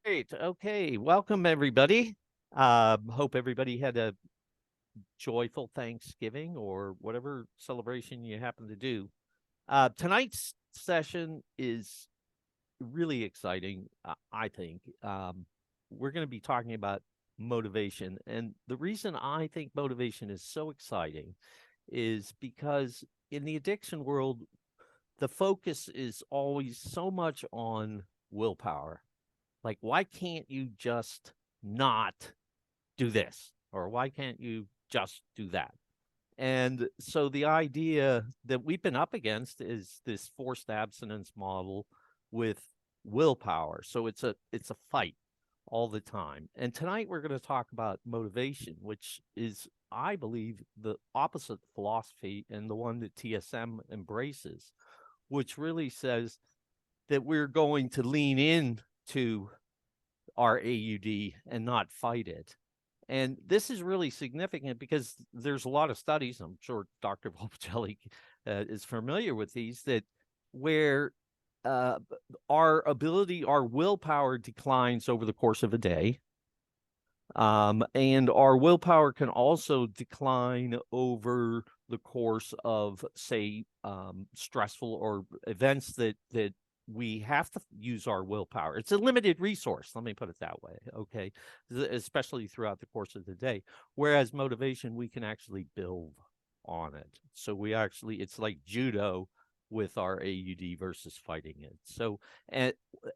Great. Okay. Welcome, everybody. Hope everybody had a joyful Thanksgiving or whatever celebration you happen to do. Tonight's session is really exciting, I think. We're going to be talking about motivation. And the reason I think motivation is so exciting is because in the addiction world, the focus is always so much on willpower. Like, why can't you just not do this? Or why can't you just do that? And so the idea that we've been up against is this forced abstinence model with willpower. So it's a fight all the time. And tonight we're going to talk about motivation, which is, I believe, the opposite philosophy and the one that TSM embraces, which really says that we're going to lean in to our AUD and not fight it. And this is really significant because there's a lot of studies, I'm sure Dr. Volpicelli is familiar with these, that where our ability, our willpower declines over the course of a day. And our willpower can also decline over the course of, say, stressful or events that we have to use our willpower. It's a limited resource, let me put it that way, okay? Especially throughout the course of the day. Whereas motivation, we can actually build on it. So it's like judo with our AUD versus fighting it. So, and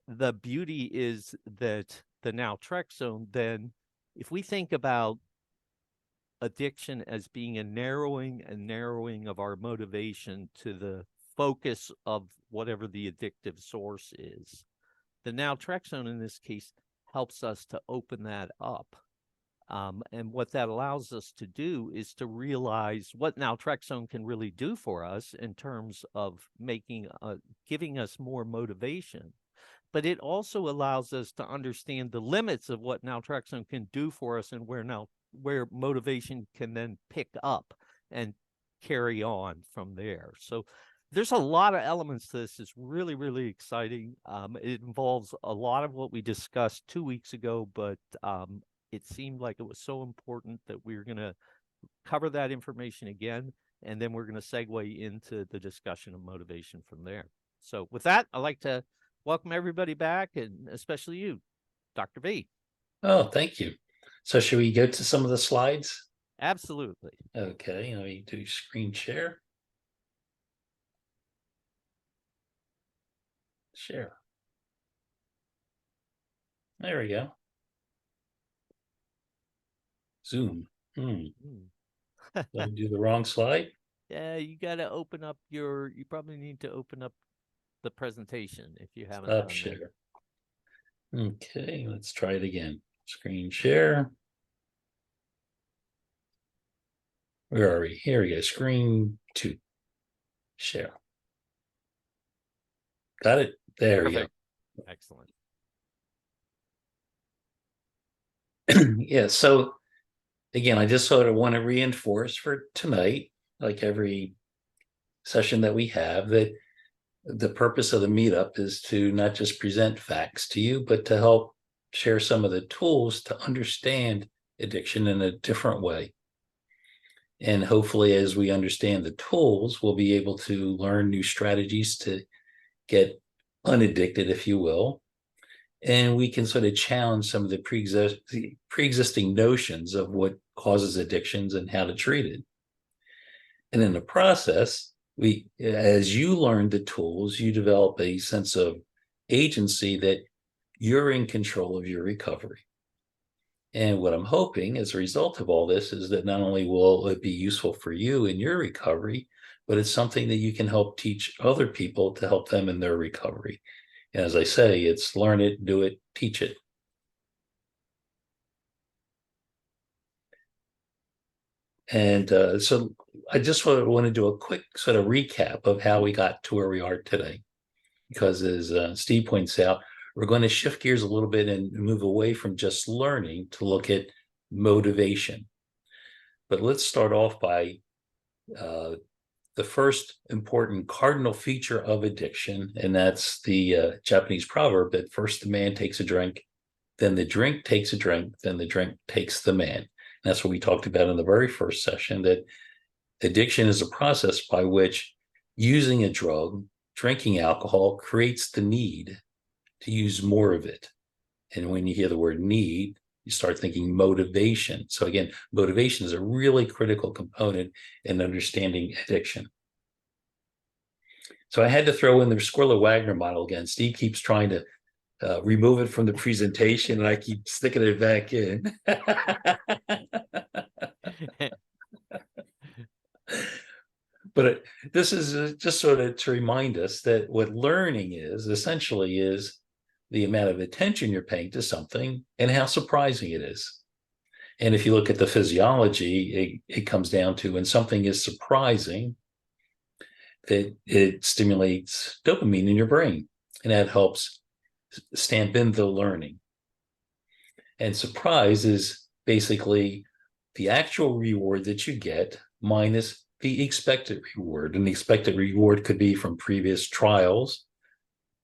the beauty is that the naltrexone, then, if we think about addiction as being a narrowing of our motivation to the focus of whatever the addictive source is, the naltrexone in this case helps us to open that up. And what that allows us to do is to realize what naltrexone can really do for us in terms of giving us more motivation. But it also allows us to understand the limits of what naltrexone can do for us and where motivation can then pick up and carry on from there. So there's a lot of elements to this. It's really, really exciting. It involves a lot of what we discussed 2 weeks ago, but it seemed like it was so important that we were going to cover that information again, and then we're going to segue into the discussion of motivation from there. So with that, I'd like to welcome everybody back, and especially you, Dr. V. Oh, thank you. So should we go to some of the slides? Absolutely. Okay, let me do screen share. Share. There we go. Zoom. Did I do the wrong slide? Yeah, you got to you probably need to open up the presentation if you haven't Stop done that. share. Okay, let's try it again. Screen share. Where are we? Here we go. Screen 2. Share. Got it? There we go. Excellent. Yeah, so again, I just sort of want to reinforce for tonight, like every session that we have, that the purpose of the meetup is to not just present facts to you, but to help share some of the tools to understand addiction in a different way. And hopefully, as we understand the tools, we'll be able to learn new strategies to get unaddicted, if you will. And we can sort of challenge some of the pre-existing notions of what causes addictions and how to treat it. And in the process, as you learn the tools, you develop a sense of agency that you're in control of your recovery. And what I'm hoping as a result of all this is that not only will it be useful for you in your recovery, but it's something that you can help teach other people to help them in their recovery. And as I say, it's learn it, do it, teach it. And so I just want to do a quick sort of recap of how we got to where we are today. Because as Steve points out, we're going to shift gears a little bit and move away from just learning to look at motivation. But let's start off by the first important cardinal feature of addiction, and that's the Japanese proverb that first the man takes a drink, then the drink takes a drink, then the drink takes the man. And that's what we talked about in the very first session, that addiction is a process by which using a drug, drinking alcohol, creates the need to use more of it. And when you hear the word need, you start thinking motivation. So again, motivation is a really critical component in understanding addiction. So I had to throw in the Squirrel-Wagner model again. Steve keeps trying to remove it from the presentation, and I keep sticking it back in. But this is just sort of to remind us that what learning is essentially is the amount of attention you're paying to something and how surprising it is. And if you look at the physiology, it comes down to when something is surprising, that it stimulates dopamine in your brain, and that helps stamp in the learning. And surprise is basically the actual reward that you get minus the expected reward. And the expected reward could be from previous trials.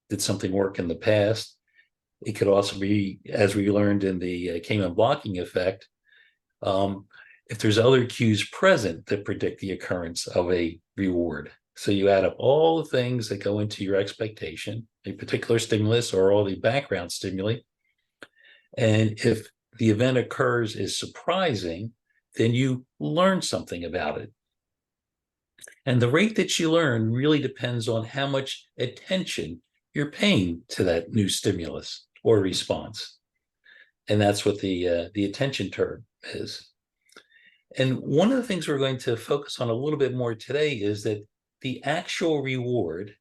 Did something work in the past? It could also be, as we learned in the Cayman blocking effect, if there's other cues present that predict the occurrence of a reward. So you add up all the things that go into your expectation, a particular stimulus or all the background stimuli. And if the event occurs is surprising, then you learn something about it. And the rate that you learn really depends on how much attention you're paying to that new stimulus or response. And that's what the attention term is. And one of the things we're going to focus on a little bit more today is that the actual reward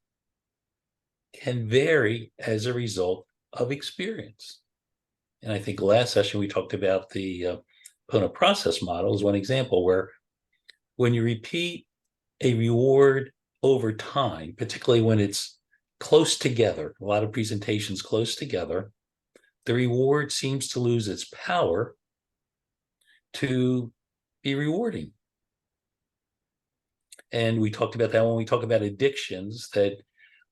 can vary as a result of experience. And I think last session we talked about the Pona process model as one example, where when you repeat a reward over time, particularly when it's close together, a lot of presentations close together, the reward seems to lose its power to be rewarding. And we talked about that when we talk about addictions, that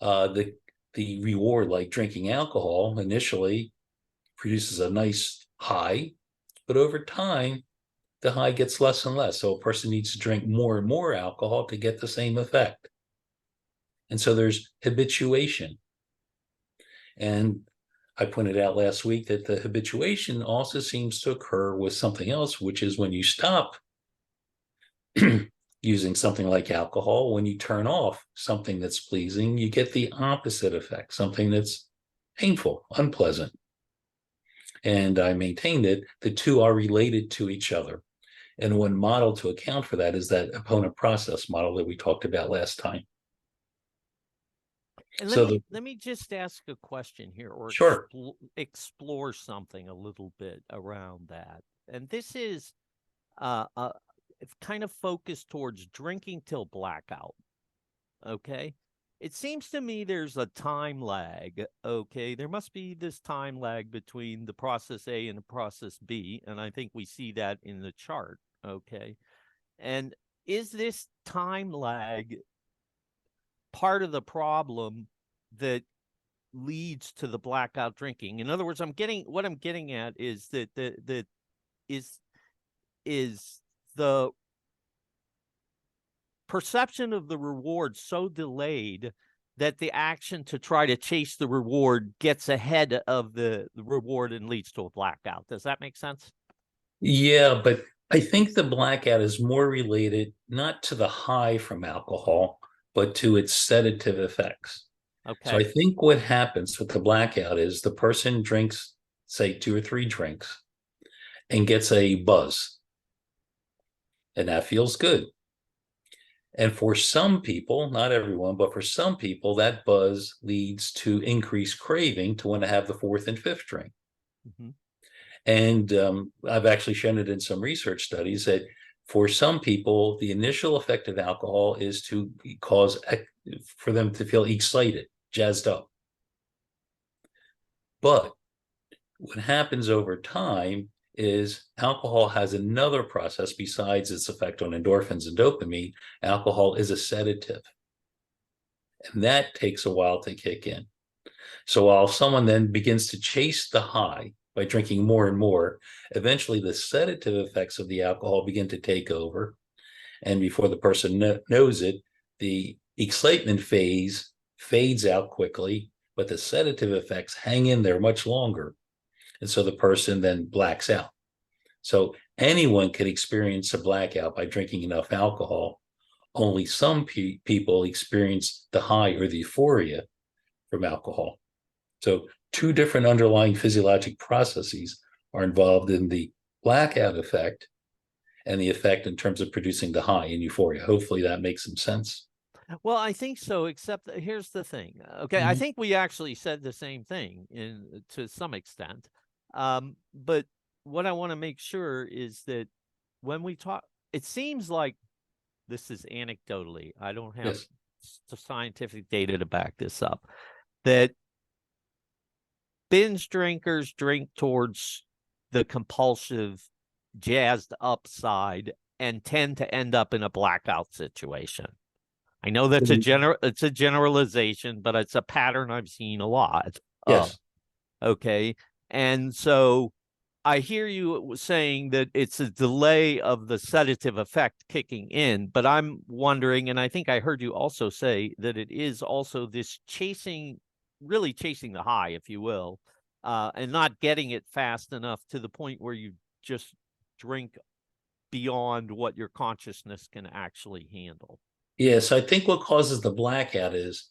the reward, like drinking alcohol, initially produces a nice high, but over time, the high gets less and less. So a person needs to drink more and more alcohol to get the same effect. And so there's habituation. And I pointed out last week that the habituation also seems to occur with something else, which is when you stop using something like alcohol, when you turn off something that's pleasing, you get the opposite effect, something that's painful, unpleasant. And I maintain that the two are related to each other. And one model to account for that is that opponent process model that we talked about last time. And let me just ask a question here, or sure. explore something a little bit around that. And this is kind of focused towards drinking till blackout. Okay. It seems to me there's a time lag. Okay. There must be this time lag between the process A and the process B. And I think we see that in the chart. Okay. And is this time lag part of the problem that leads to the blackout drinking? In other words, what I'm getting at is that is the perception of the reward so delayed that the action to try to chase the reward gets ahead of the reward and leads to a blackout. Does that make sense? Yeah, but I think the blackout is more related not to the high from alcohol, but to its sedative effects. Okay. So I think what happens with the blackout is the person drinks, say, 2 or 3 drinks and gets a buzz. And that feels good. And for some people, not everyone, but for some people, that buzz leads to increased craving to want to have the 4th and 5th drink. Mm-hmm. And I've actually shown it in some research studies that for some people, the initial effect of alcohol is to cause for them to feel excited, jazzed up. But what happens over time is alcohol has another process besides its effect on endorphins and dopamine. Alcohol is a sedative. And that takes a while to kick in. So while someone then begins to chase the high, by drinking more and more, eventually the sedative effects of the alcohol begin to take over. And before the person knows it, the excitement phase fades out quickly, but the sedative effects hang in there much longer. And so the person then blacks out. So anyone could experience a blackout by drinking enough alcohol. Only some people experience the high or the euphoria from alcohol. So two different underlying physiologic processes are involved in the blackout effect and the effect in terms of producing the high in euphoria. Hopefully that makes some sense. Well, I think so, except that here's the thing. Okay, I think we actually said the same thing to some extent. But what I want to make sure is that when we talk, it seems like this is anecdotally. I don't have Yes. scientific data to back this up. That binge drinkers drink towards the compulsive, jazzed up side and tend to end up in a blackout situation. I know that's it's a generalization, but it's a pattern I've seen a lot. Yes. Okay. And so I hear you saying that it's a delay of the sedative effect kicking in, but I'm wondering, and I think I heard you also say that it is also this really chasing the high, if you will, and not getting it fast enough to the point where you just drink beyond what your consciousness can actually handle. Yes, I think what causes the blackout is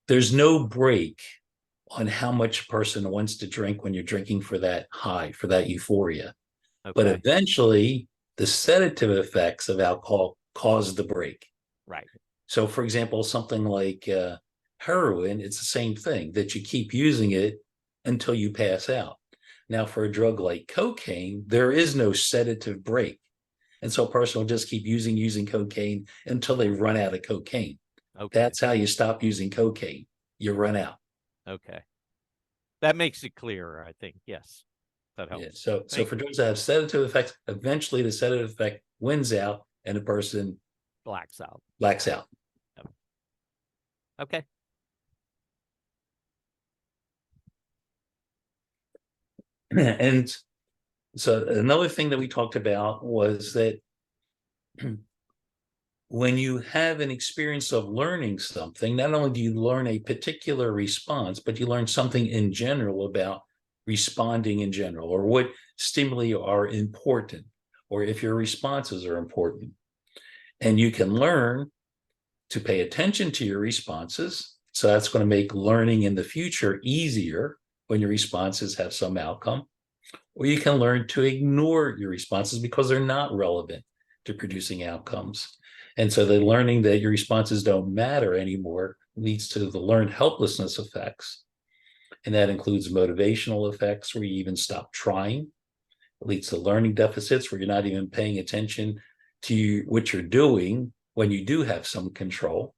there's no break on how much a person wants to drink when you're drinking for that high, for that euphoria. Okay. But eventually, the sedative effects of alcohol cause the break. Right. So, for example, something like heroin, it's the same thing, that you keep using it until you pass out. Now, for a drug like cocaine, there is no sedative break. And so a person will just keep using cocaine until they run out of cocaine. Okay. That's how you stop using cocaine. You run out. Okay. That makes it clearer, I think. Yes. That helps. Yeah. So for drugs that have sedative effects, eventually the sedative effect wins out and the person blacks out. Yep. Okay. And so another thing that we talked about was that when you have an experience of learning something, not only do you learn a particular response, but you learn something in general about responding in general, or what stimuli are important, or if your responses are important. And you can learn to pay attention to your responses. So that's going to make learning in the future easier when your responses have some outcome. Or you can learn to ignore your responses because they're not relevant to producing outcomes. And so the learning that your responses don't matter anymore leads to the learned helplessness effects. And that includes motivational effects where you even stop trying. It leads to learning deficits where you're not even paying attention to what you're doing when you do have some control.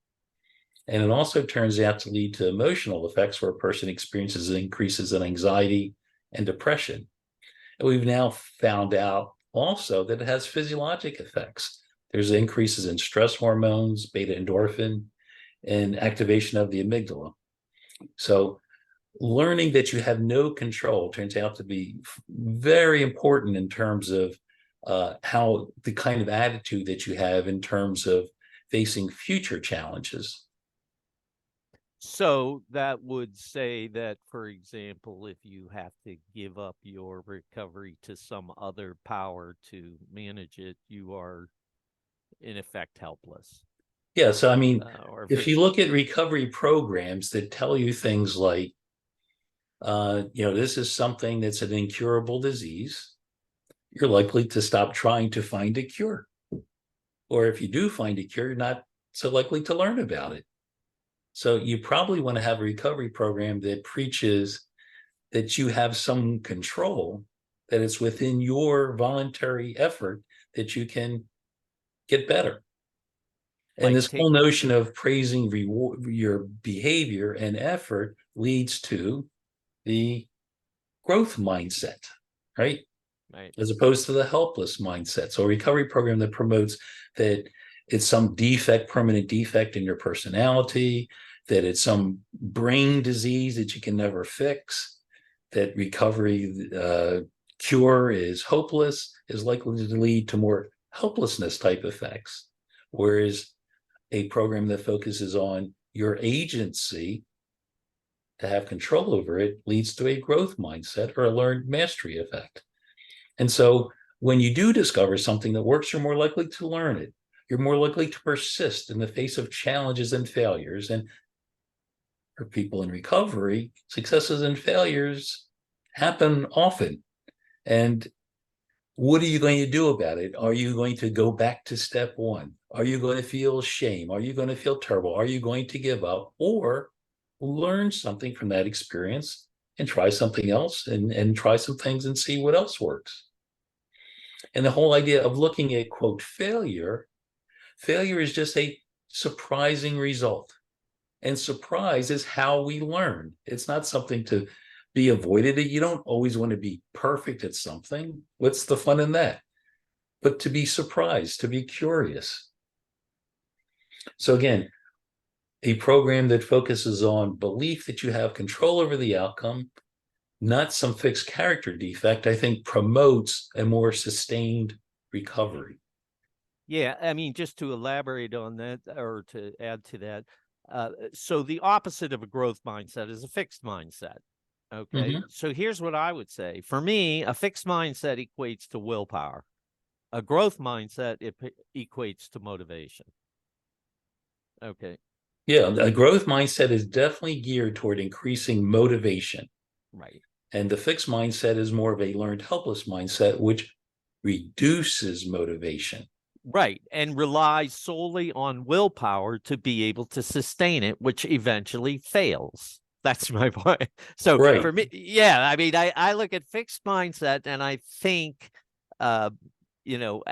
And it also turns out to lead to emotional effects where a person experiences increases in anxiety and depression. And we've now found out also that it has physiologic effects. There's increases in stress hormones, beta endorphin, and activation of the amygdala. So learning that you have no control turns out to be very important in terms of how the kind of attitude that you have in terms of facing future challenges. So that would say that, for example, if you have to give up your recovery to some other power to manage it, you are in effect helpless. Yeah. So, I mean, if you look at recovery programs that tell you things like, this is something that's an incurable disease, you're likely to stop trying to find a cure. Or if you do find a cure, you're not so likely to learn about it. So you probably want to have a recovery program that preaches that you have some control, that it's within your voluntary effort that you can get better. And this whole notion of praising your behavior and effort leads to the growth mindset, right? Right. As opposed to the helpless mindset. So a recovery program that promotes that it's some defect, permanent defect in your personality, that it's some brain disease that you can never fix, that recovery cure is hopeless is likely to lead to more helplessness type effects. Whereas a program that focuses on your agency to have control over it leads to a growth mindset or a learned mastery effect. And so when you do discover something that works, you're more likely to learn it. You're more likely to persist in the face of challenges and failures. And for people in recovery, successes and failures happen often. And what are you going to do about it? Are you going to go back to step one? Are you going to feel shame? Are you going to feel terrible? Are you going to give up or learn something from that experience and try something else and try some things and see what else works? And the whole idea of looking at, quote, failure is just a surprising result. And surprise is how we learn. It's not something to be avoided. You don't always want to be perfect at something. What's the fun in that? But to be surprised, to be curious. So again, a program that focuses on belief that you have control over the outcome, not some fixed character defect, I think promotes a more sustained recovery. Yeah, I mean, just to elaborate on that or to add to that, so the opposite of a growth mindset is a fixed mindset. Okay. Mm-hmm. So here's what I would say. For me, a fixed mindset equates to willpower. A growth mindset, it equates to motivation. Okay. Yeah, a growth mindset is definitely geared toward increasing motivation. Right. And the fixed mindset is more of a learned helpless mindset, which reduces motivation. Right. And relies solely on willpower to be able to sustain it, which eventually fails. That's my point. So Right. for me, yeah, I mean, I look at fixed mindset and I think, you know,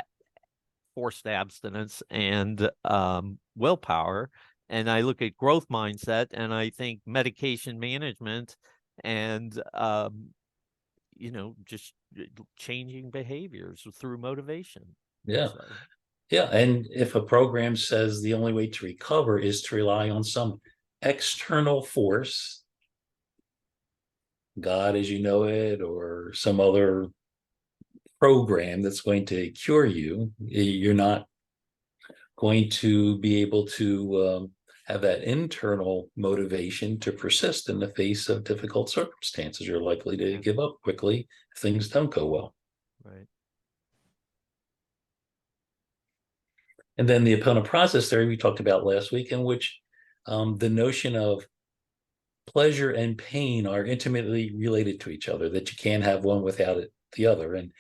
forced abstinence and willpower. And I look at growth mindset and I think medication management and, you know, just changing behaviors through motivation. Yeah. So. Yeah. And if a program says the only way to recover is to rely on some external force, God as you know it, or some other program that's going to cure you, you're not going to be able to have that internal motivation to persist in the face of difficult circumstances. You're likely to give up quickly if things don't go well. Right. And then the opponent process theory we talked about last week, in which the notion of pleasure and pain are intimately related to each other, that you can't have one without the other. And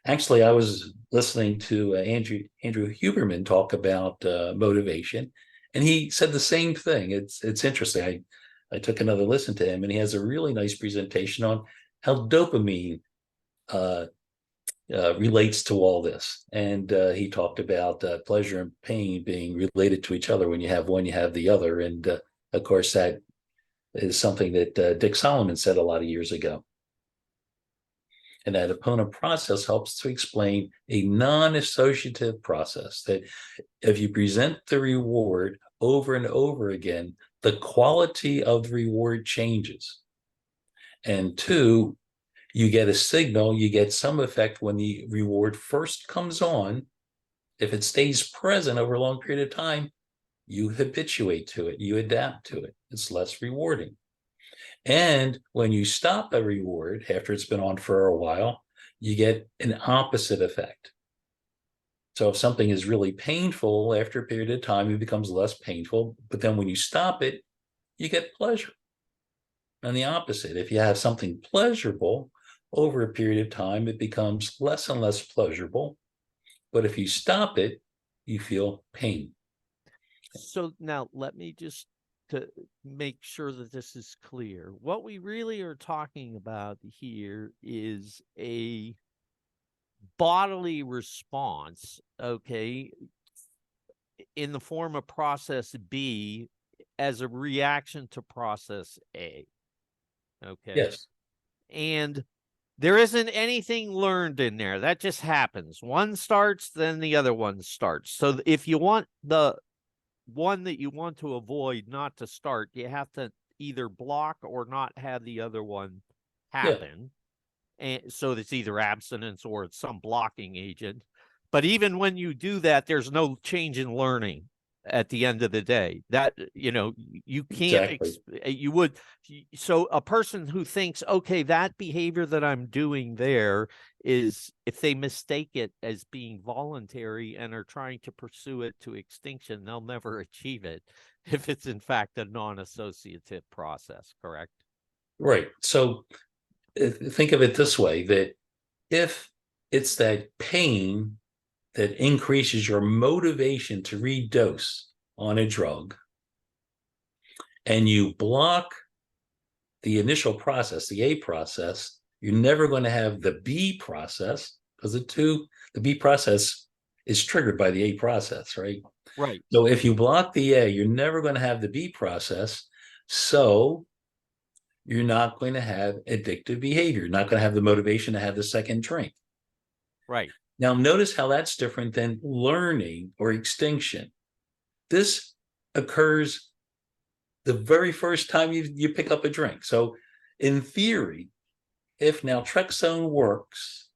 actually, I was listening to Andrew Huberman talk about motivation, and he said the same thing. It's interesting. I took another listen to him, and he has a really nice presentation on how dopamine relates to all this. And he talked about pleasure and pain being related to each other. When you have one, you have the other. And of course, that is something that Dick Solomon said a lot of years ago. And that opponent process helps to explain a non-associative process, that if you present the reward over and over again, the quality of the reward changes. And two, you get a signal, you get some effect when the reward first comes on. If it stays present over a long period of time, you habituate to it, you adapt to it. It's less rewarding. And when you stop a reward after it's been on for a while, you get an opposite effect. So if something is really painful, after a period of time, it becomes less painful. But then when you stop it, you get pleasure. And the opposite, if you have something pleasurable, over a period of time, it becomes less and less pleasurable. But if you stop it, you feel pain. So now let me just to make sure that this is clear. What we really are talking about here is a bodily response, okay, in the form of process B as a reaction to process A. Okay. Yes. And there isn't anything learned in there. That just happens. One starts, then the other one starts. So if you want the one that you want to avoid not to start, you have to either block or not have the other one Yeah, happen. And so it's either abstinence or it's some blocking agent. But even when you do that, there's no change in learning at the end of the day. That, you can't, exactly. you would. So a person who thinks, okay, that behavior that I'm doing there is, if they mistake it as being voluntary and are trying to pursue it to extinction, they'll never achieve it if it's in fact a non-associative process, correct? Right. So think of it this way, that if it's that pain that increases your motivation to redose on a drug, and you block the initial process, the A process, you're never going to have the B process, because the B process is triggered by the A process, right? Right. So if you block the A, you're never going to have the B process. So you're not going to have addictive behavior. You're not going to have the motivation to have the second drink. Right. Now, notice how that's different than learning or extinction. This occurs the very first time you pick up a drink. So, in theory, if naltrexone works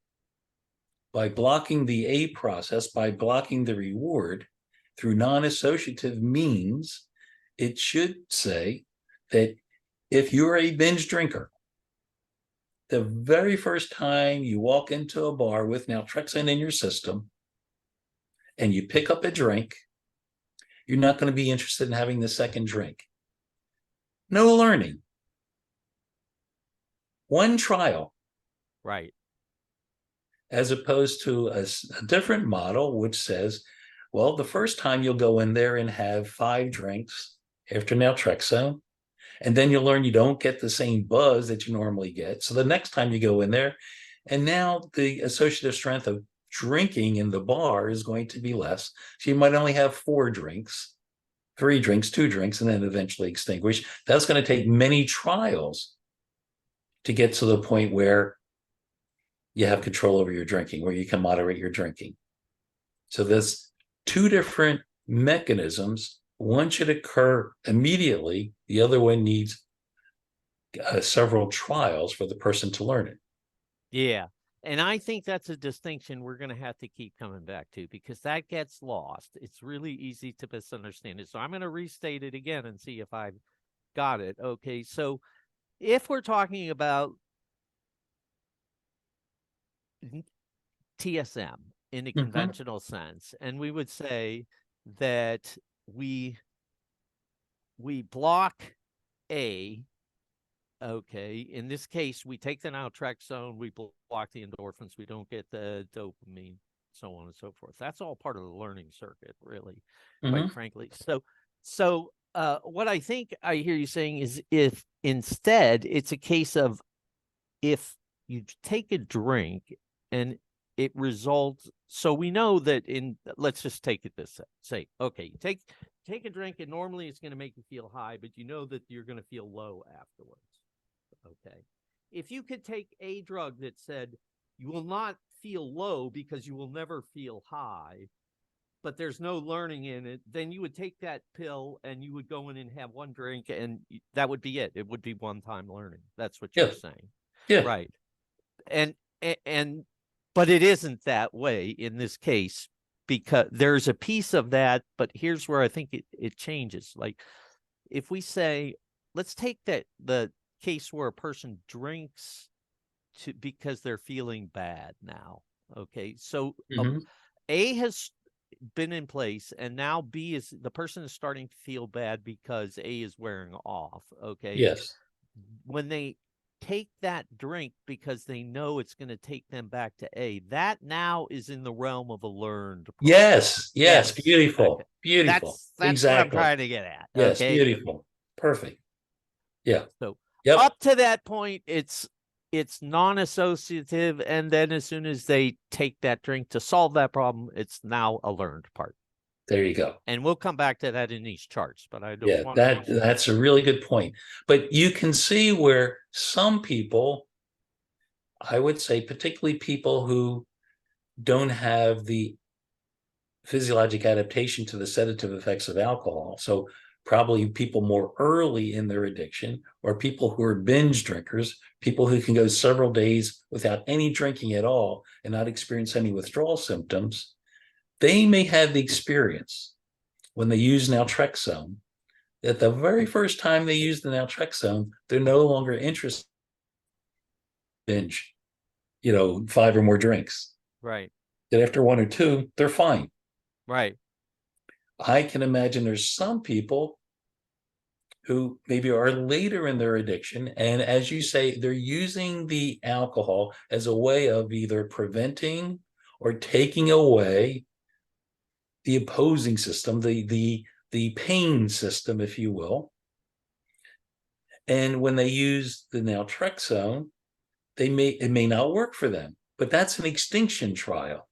by blocking the A process, by blocking the reward through non-associative means, it should say that if you're a binge drinker, the very first time you walk into a bar with naltrexone in your system and you pick up a drink, you're not going to be interested in having the second drink. No learning. One trial, Right. as opposed to a different model, which says, well, the first time you'll go in there and have 5 drinks after naltrexone, and then you'll learn you don't get the same buzz that you normally get. So the next time you go in there, and now the associative strength of drinking in the bar is going to be less. So you might only have 4 drinks, 3 drinks, 2 drinks, and then eventually extinguish. That's going to take many trials to get to the point where you have control over your drinking, where you can moderate your drinking. So there's 2 different mechanisms. One should occur immediately. The other one needs several trials for the person to learn it. Yeah. And I think that's a distinction we're going to have to keep coming back to, because that gets lost. It's really easy to misunderstand it. So I'm going to restate it again and see if I've got it. Okay. So if we're talking about TSM in a conventional sense, and we would say that we block A. Okay, in this case, we take the naltrexone, we block the endorphins, we don't get the dopamine, so on and so forth. That's all part of the learning circuit, really, quite frankly. So what I think I hear you saying is, if instead it's a case of, if you take a drink and it results, so we know that let's just take it this say, okay, you take a drink and normally it's going to make you feel high, but you know that you're going to feel low afterwards. Okay. If you could take a drug that said you will not feel low because you will never feel high, but there's no learning in it, then you would take that pill and you would go in and have one drink, and that would be it. It would be one-time learning. That's what you're saying. Yeah. Right. And but it isn't that way in this case, because there's a piece of that, but here's where I think it changes. Like, if we say, let's take the case where a person drinks because they're feeling bad now. Okay. So A has been in place, and now B is, the person is starting to feel bad because A is wearing off. Okay. Yes. When they take that drink because they know it's going to take them back to A, that now is in the realm of a learned process. Yes. Beautiful. Okay. Beautiful. That's what I'm trying to get at. Yes. Okay. Beautiful. Perfect. Yeah. So Yep. up to that point, it's non-associative, and then as soon as they take that drink to solve that problem, it's now a learned part. There you go. And we'll come back to that in these charts, but I don't Yeah, want that's a really good point. But you can see where some people, I would say, particularly people who don't have the physiologic adaptation to the sedative effects of alcohol. So probably people more early in their addiction, or people who are binge drinkers, people who can go several days without any drinking at all and not experience any withdrawal symptoms. They may have the experience when they use naltrexone that the very first time they use the naltrexone, they're no longer interested in binge, 5 or more drinks. Right. That after 1 or 2, they're fine. Right. I can imagine there's some people who maybe are later in their addiction, and as you say, they're using the alcohol as a way of either preventing or taking away the opposing system, the pain system, if you will. And when they use the naltrexone, it may not work for them, but that's an extinction trial.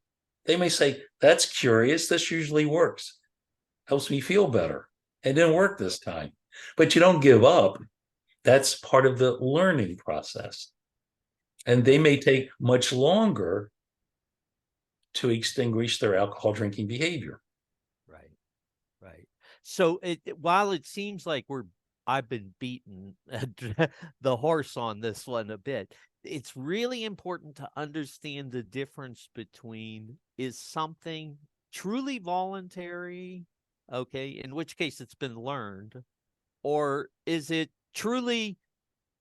They may say, that's curious, this usually works, helps me feel better. It didn't work this time. But you don't give up. That's part of the learning process. And they may take much longer to extinguish their alcohol drinking behavior. Right. Right. So while it seems like I've been beating the horse on this one a bit, it's really important to understand the difference between, is something truly voluntary, okay, in which case it's been learned, or is it truly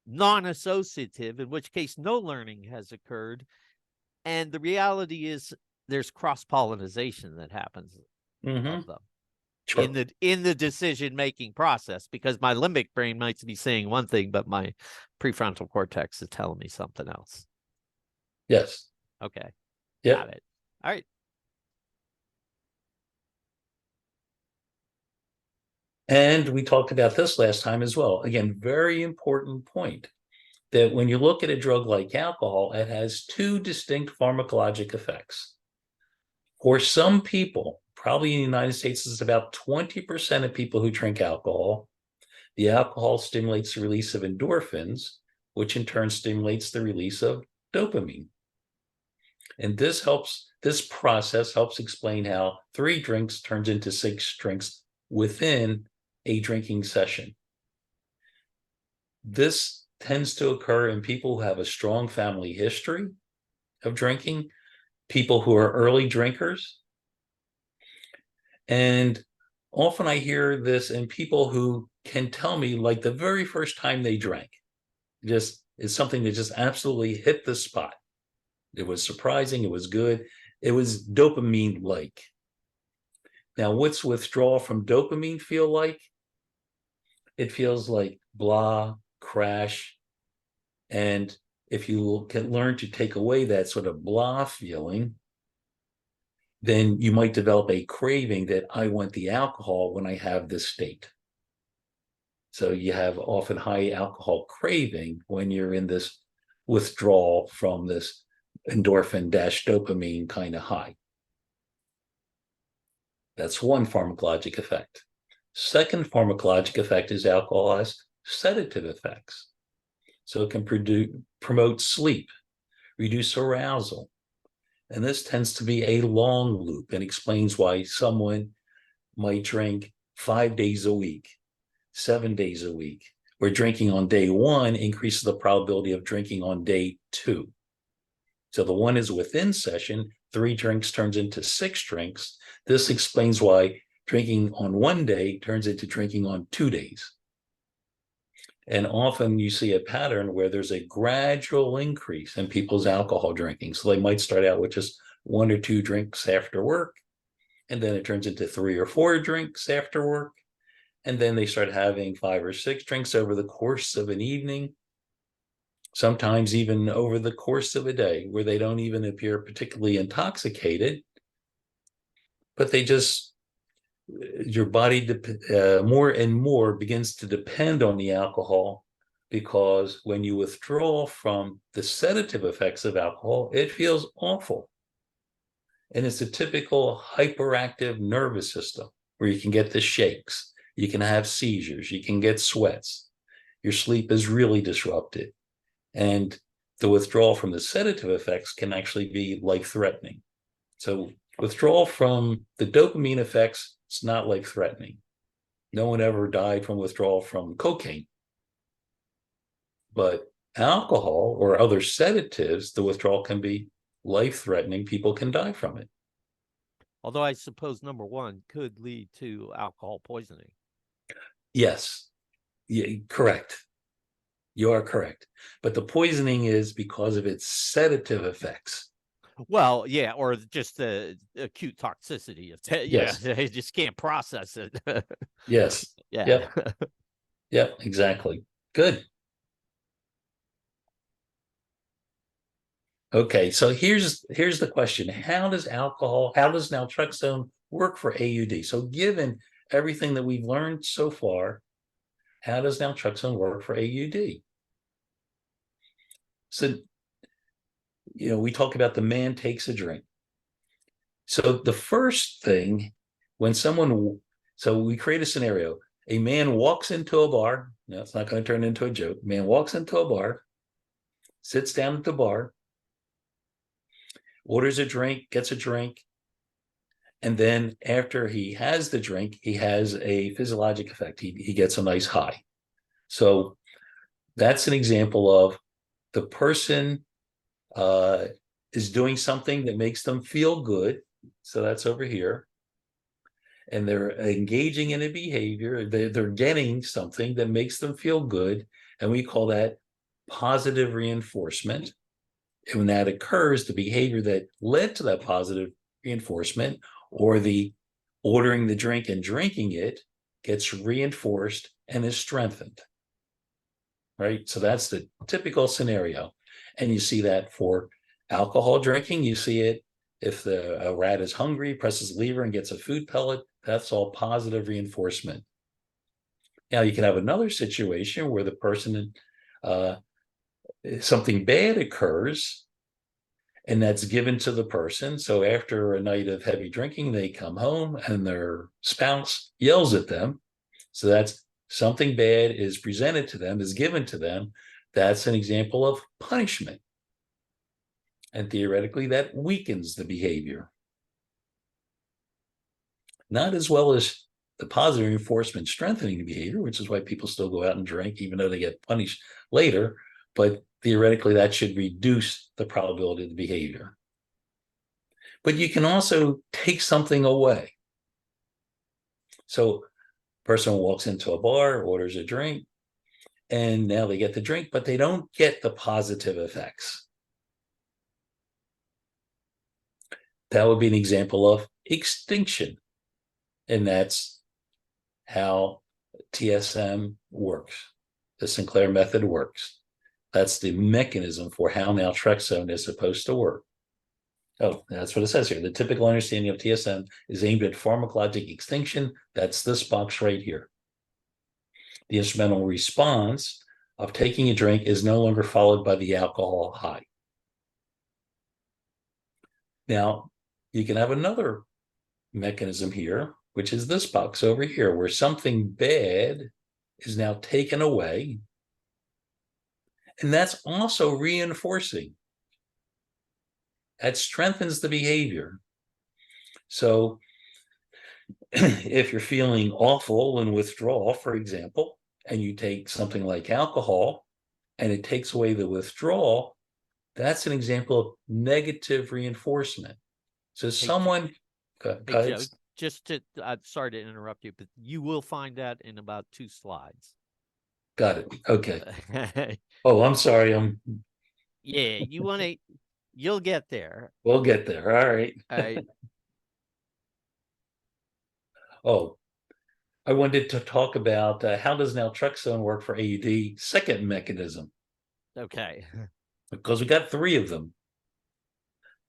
non-associative, in which case no learning has occurred? And the reality is there's cross-pollination that happens of them. Sure. In the decision-making process, because my limbic brain might be saying one thing, but my prefrontal cortex is telling me something else. Yes. Okay. Yep. Got it. All right. And we talked about this last time as well. Again, very important point that when you look at a drug like alcohol, it has 2 distinct pharmacologic effects. For some people, probably in the United States, it's about 20% of people who drink alcohol. The alcohol stimulates the release of endorphins, which in turn stimulates the release of dopamine. And this process helps explain how 3 drinks turns into 6 drinks within a drinking session. This tends to occur in people who have a strong family history of drinking, people who are early drinkers. And often I hear this in people who can tell me, like, the very first time they drank, just is something that just absolutely hit the spot. It was surprising, it was good, it was dopamine-like. Now, what's withdrawal from dopamine feel like? It feels like blah, crash. And if you can learn to take away that sort of blah feeling, then you might develop a craving that I want the alcohol when I have this state. So you have often high alcohol craving when you're in this withdrawal from this endorphin-dopamine kind of high. That's one pharmacologic effect. Second pharmacologic effect is alcohol has sedative effects. So it can promote sleep, reduce arousal. And this tends to be a long loop and explains why someone might drink 5 days a week, 7 days a week, where drinking on day 1 increases the probability of drinking on day 2. So the 1 is within session, 3 drinks turns into 6 drinks. This explains why drinking on 1 day turns into drinking on 2 days. And often you see a pattern where there's a gradual increase in people's alcohol drinking. So they might start out with just 1 or 2 drinks after work, and then it turns into 3 or 4 drinks after work. And then they start having 5 or 6 drinks over the course of an evening, sometimes even over the course of a day, where they don't even appear particularly intoxicated, but they just, your body more and more begins to depend on the alcohol, because when you withdraw from the sedative effects of alcohol, it feels awful. And it's a typical hyperactive nervous system where you can get the shakes, you can have seizures, you can get sweats, your sleep is really disrupted. And the withdrawal from the sedative effects can actually be life-threatening. So withdrawal from the dopamine effects, it's not life-threatening. No one ever died from withdrawal from cocaine. But alcohol or other sedatives, the withdrawal can be life-threatening. People can die from it. Although I suppose number one could lead to alcohol poisoning. Yes, yeah, correct. You are correct. But the poisoning is because of its sedative effects. Well, yeah, or just the acute toxicity of yeah, Yes. they just can't process it. Yes. Yeah. Yep. Yep. Exactly. Good. Okay. So here's the question. How does naltrexone work for AUD? So given everything that we've learned so far, how does naltrexone work for AUD? So, we talk about the man takes a drink. So the first thing so we create a scenario. A man walks into a bar. No, it's not going to turn into a joke. A man walks into a bar, sits down at the bar, orders a drink, gets a drink, and then after he has the drink, he has a physiologic effect. He gets a nice high. So that's an example of the person is doing something that makes them feel good. So that's over here. And they're engaging in a behavior. They're getting something that makes them feel good. And we call that positive reinforcement. And when that occurs, the behavior that led to that positive reinforcement, or the ordering the drink and drinking it, gets reinforced and is strengthened. Right? So that's the typical scenario. And you see that for alcohol drinking. You see it if a rat is hungry, presses a lever and gets a food pellet. That's all positive reinforcement. Now you can have another situation where the person, something bad occurs, and that's given to the person. So after a night of heavy drinking, they come home and their spouse yells at them. So that's something bad is presented to them, is given to them. That's an example of punishment. And theoretically, that weakens the behavior. Not as well as the positive reinforcement strengthening the behavior, which is why people still go out and drink, even though they get punished later. But theoretically, that should reduce the probability of the behavior. But you can also take something away. So a person walks into a bar, orders a drink, and now they get the drink, but they don't get the positive effects. That would be an example of extinction. And that's how TSM works. The Sinclair method works. That's the mechanism for how naltrexone is supposed to work. Oh, that's what it says here. The typical understanding of TSM is aimed at pharmacologic extinction. That's this box right here. The instrumental response of taking a drink is no longer followed by the alcohol high. Now, you can have another mechanism here, which is this box over here, where something bad is now taken away. And that's also reinforcing. That strengthens the behavior. So if you're feeling awful and withdrawal, for example, and you take something like alcohol and it takes away the withdrawal, that's an example of negative reinforcement. So someone, Hey, Joe, just to, sorry to interrupt you, but you will find that in about 2 slides. Got it. Okay. Oh, I'm sorry. Yeah, you'll get there. We'll get there. All right. All right. Oh, I wanted to talk about how does naltrexone work for AUD? Second mechanism, Okay. because we got 3 of them.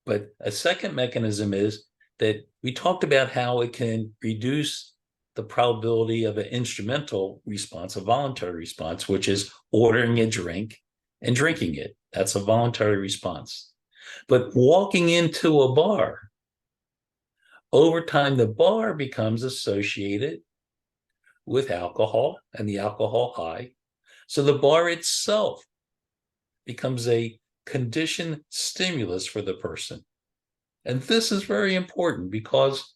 But a second mechanism is that we talked about how it can reduce the probability of an instrumental response, a voluntary response, which is ordering a drink and drinking it. That's a voluntary response. But walking into a bar, over time, the bar becomes associated with alcohol and the alcohol high. So the bar itself becomes a conditioned stimulus for the person. And this is very important because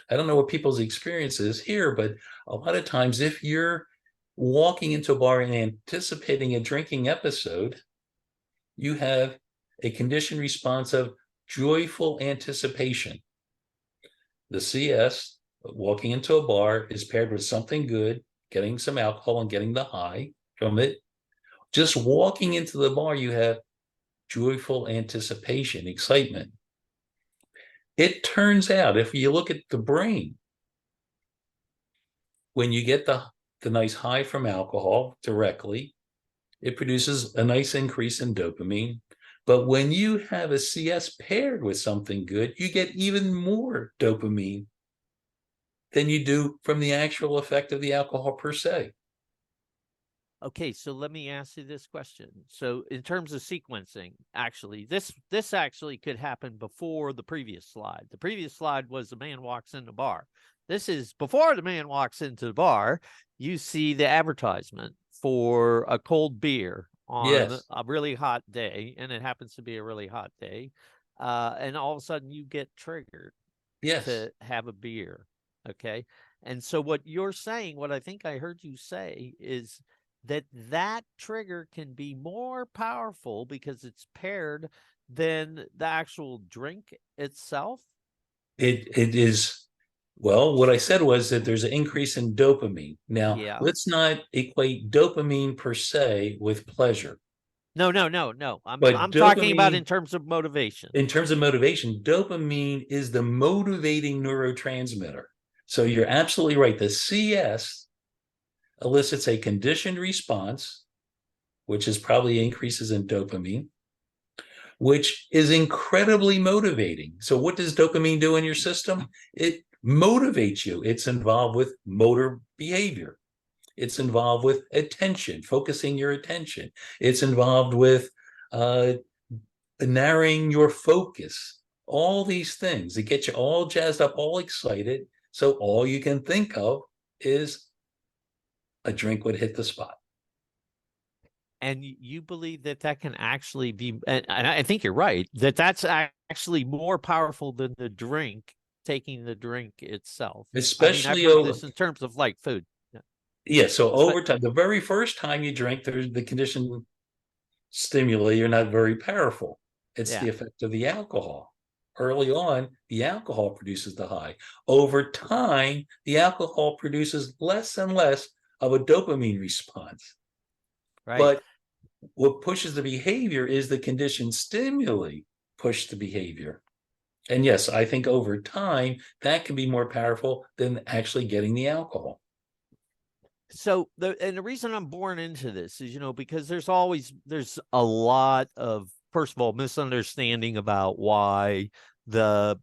I don't know what people's experience is here, but a lot of times if you're walking into a bar and anticipating a drinking episode, you have a conditioned response of joyful anticipation. The CS, walking into a bar, is paired with something good, getting some alcohol and getting the high from it. Just walking into the bar, you have joyful anticipation, excitement. It turns out, if you look at the brain, when you get the nice high from alcohol directly, it produces a nice increase in dopamine. But when you have a CS paired with something good, you get even more dopamine than you do from the actual effect of the alcohol per se. Okay, so let me ask you this question. So in terms of sequencing, actually, this actually could happen before the previous slide. The previous slide was the man walks in the bar. This is before the man walks into the bar, you see the advertisement for a cold beer on Yes, a really hot day, and it happens to be a really hot day. And all of a sudden you get triggered yes. to have a beer. Okay. And so what you're saying, what I think I heard you say is that trigger can be more powerful because it's paired than the actual drink itself. It is, well, what I said was that there's an increase in dopamine. Now, Yeah. let's not equate dopamine per se with pleasure, No, no, no, no. but I'm talking about in dopamine, terms of motivation. in terms of motivation, dopamine is the motivating neurotransmitter. So you're absolutely right. The CS elicits a conditioned response, which is probably increases in dopamine, which is incredibly motivating. So, what does dopamine do in your system? It motivates you. It's involved with motor behavior, it's involved with attention, focusing your attention, it's involved with uh, narrowing your focus. All these things that get you all jazzed up, all excited. So, all you can think of is a drink would hit the spot. And you believe that that can actually be, and I think you're right, that that's actually more powerful than the drink, taking the drink itself. I mean, I've Especially heard over, this in terms of like food. Yeah. yeah. So Espe- over time, the very first time you drink, there's the condition stimuli are not very powerful. It's yeah. the effect of the alcohol. Early on, the alcohol produces the high. Over time, the alcohol produces less and less of a dopamine response. Right. But what pushes the behavior is the conditioned stimuli push the behavior. And yes, I think over time, that can be more powerful than actually getting the alcohol. So the reason I'm born into this is, because there's a lot of, first of all, misunderstanding about why the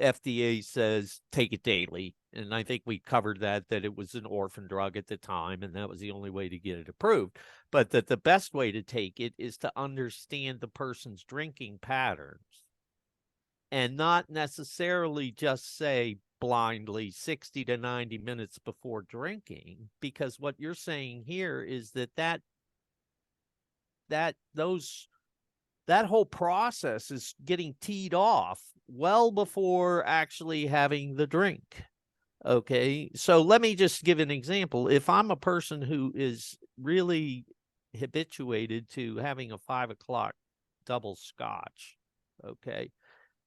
FDA says take it daily. And I think we covered that it was an orphan drug at the time, and that was the only way to get it approved. But that the best way to take it is to understand the person's drinking patterns and not necessarily just say blindly 60 to 90 minutes before drinking, because what you're saying here is that whole process is getting teed off well before actually having the drink. Okay. So let me just give an example. If I'm a person who is really habituated to having a 5 o'clock double scotch, okay,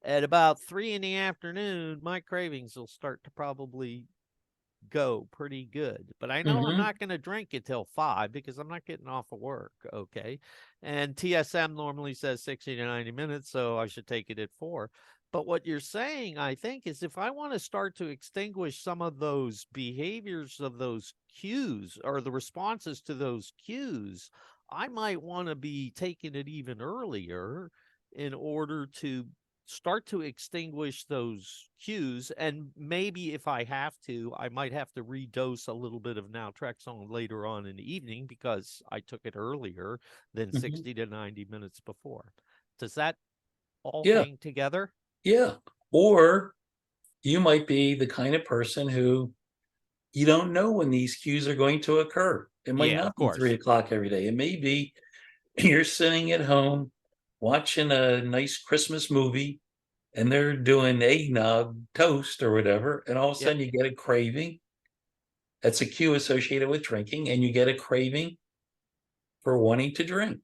at about 3 in the afternoon, my cravings will start to probably go pretty good. But I know I'm Mm-hmm. not going to drink it till 5 because I'm not getting off of work. Okay. And TSM normally says 60 to 90 minutes, so I should take it at 4. But what you're saying, I think, is if I want to start to extinguish some of those behaviors of those cues or the responses to those cues, I might want to be taking it even earlier in order to start to extinguish those cues. And maybe if I have to, I might have to redose a little bit of naltrexone later on in the evening because I took it earlier than Mm-hmm. 60 to 90 minutes before. Does that all Yeah, hang together? yeah. Or you might be the kind of person who you don't know when these cues are going to occur. It might Yeah, of not be three course. o'clock every day. It may be you're sitting at home watching a nice Christmas movie and they're doing eggnog toast or whatever, and all of a Yeah. sudden you get a craving. That's a cue associated with drinking, and you get a craving for wanting to drink.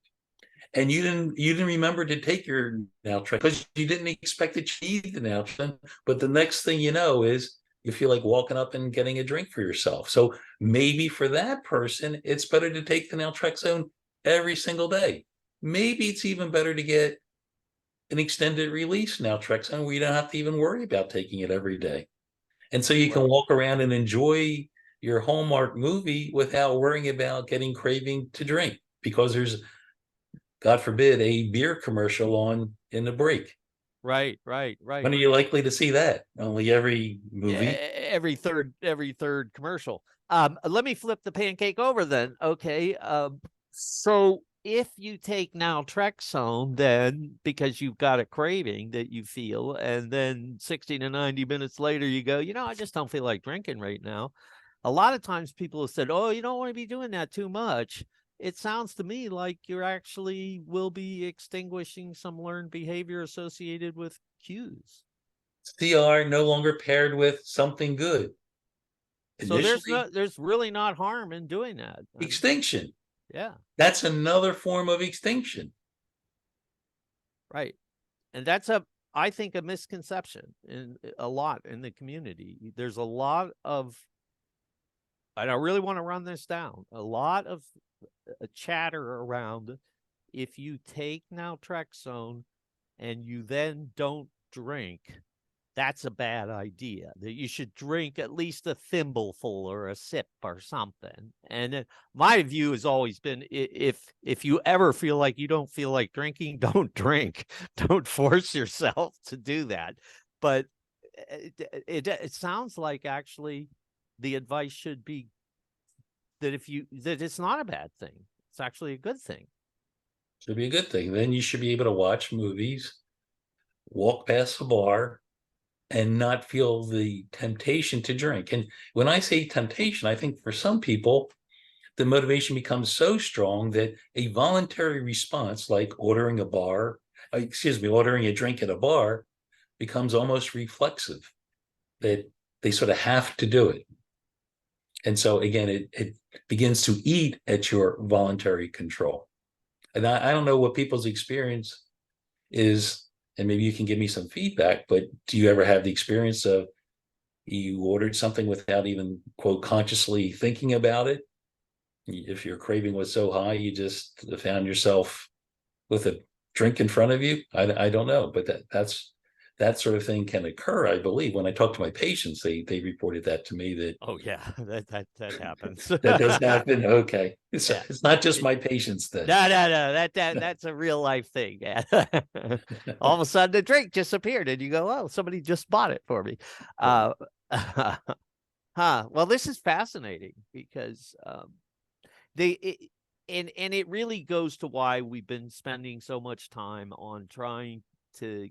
And you didn't remember to take your naltrexone because you didn't expect to need the naltrexone. But the next thing you know is you feel like walking up and getting a drink for yourself. So maybe for that person, it's better to take the naltrexone every single day. Maybe it's even better to get an extended release naltrexone where you don't have to even worry about taking it every day. And so you can Right. walk around and enjoy your Hallmark movie without worrying about getting craving to drink because there's, God forbid, a beer commercial on in the break. Right. Right. When Right. are you likely to see that? Only every movie. Every third commercial. Let me flip the pancake over then. Okay. So if you take naltrexone, then because you've got a craving that you feel, and then 60 to 90 minutes later you go, I just don't feel like drinking right now. A lot of times people have said, "Oh, you don't want to be doing that too much." It sounds to me like you're actually will be extinguishing some learned behavior associated with cues. CR no longer paired with something good. So Initially, there's really not harm in doing that. extinction. Yeah, That's another form of extinction. right. And that's I think a misconception in a lot in the community. There's a lot of, and I really want to run this down, a lot of chatter around if you take naltrexone and you then don't drink, that's a bad idea. That you should drink at least a thimbleful or a sip or something. And my view has always been, if you ever feel like you don't feel like drinking, don't drink. Don't force yourself to do that. But it sounds like actually the advice should be that that it's not a bad thing. It's actually a good thing. Should be a good thing. Then you should be able to watch movies, walk past the bar, and not feel the temptation to drink. And when I say temptation, I think for some people, the motivation becomes so strong that a voluntary response, like ordering a drink at a bar, becomes almost reflexive, that they sort of have to do it. And so again, it begins to eat at your voluntary control. And I don't know what people's experience is, and maybe you can give me some feedback, but do you ever have the experience of you ordered something without even, quote, consciously thinking about it? If your craving was so high, you just found yourself with a drink in front of you? I don't know, but that sort of thing can occur, I believe. When I talk to my patients, they reported that to me, that Oh yeah, that happens. that does happen. Okay. Yeah. It's not just my patients then. No. That's a real life thing. Yeah. All of a sudden, the drink just appeared, and you go, "Oh, somebody just bought it for me." Uh, Well, this is fascinating because they it, and it really goes to why we've been spending so much time on trying to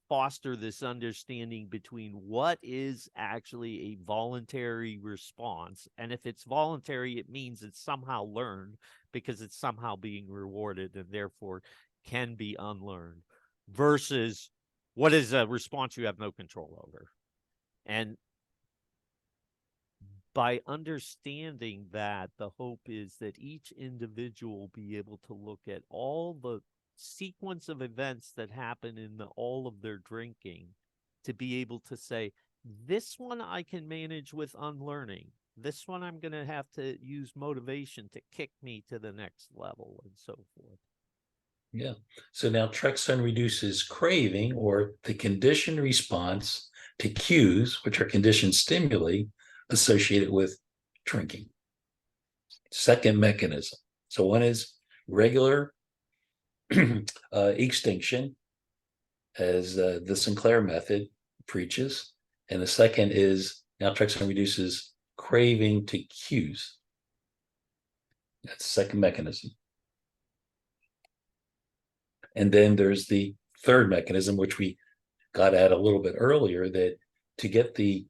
foster this understanding between what is actually a voluntary response. And if it's voluntary, it means it's somehow learned because it's somehow being rewarded and therefore can be unlearned, versus what is a response you have no control over. And by understanding that, the hope is that each individual will be able to look at all the sequence of events that happen in all of their drinking to be able to say, this one I can manage with unlearning. This one I'm going to have to use motivation to kick me to the next level, and so forth. Yeah. So now naltrexone reduces craving, or the conditioned response to cues, which are conditioned stimuli associated with drinking. Second mechanism. So one is regular extinction, as the Sinclair method preaches. And the second is naltrexone reduces craving to cues. That's the second mechanism. And then there's the third mechanism, which we got at a little bit earlier, that to get the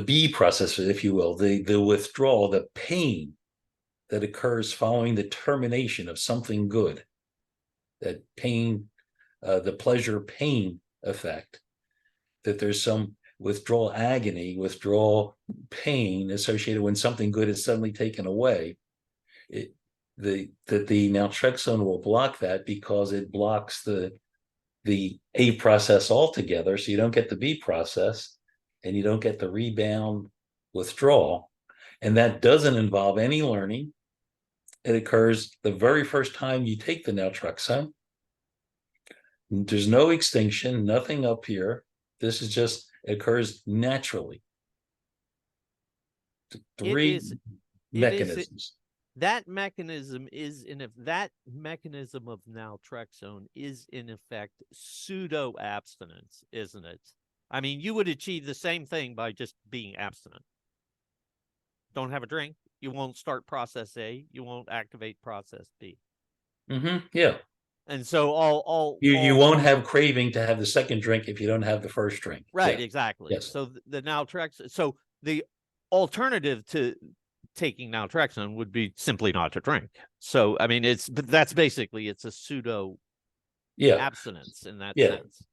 B process, if you will, the withdrawal, the pain that occurs following the termination of something good. that pain, the pleasure pain effect, that there's some withdrawal agony, withdrawal pain associated when something good is suddenly taken away. That the naltrexone will block that because it blocks the A process altogether, so you don't get the B process and you don't get the rebound withdrawal. And that doesn't involve any learning. It occurs the very first time you take the naltrexone. There's no extinction, nothing up here. This is just, it occurs naturally. Three mechanisms. That mechanism is that mechanism of naltrexone is in effect pseudo abstinence, isn't it? I mean, you would achieve the same thing by just being abstinent. Don't have a drink. You won't start process A. You won't activate process B. Yeah. And so you won't have craving to have the second drink if you don't have the first drink. Right. Yeah. Exactly. Yes. So the naltrexone. So the alternative to taking naltrexone would be simply not to drink. So I mean, but that's basically, it's a pseudo abstinence in that sense.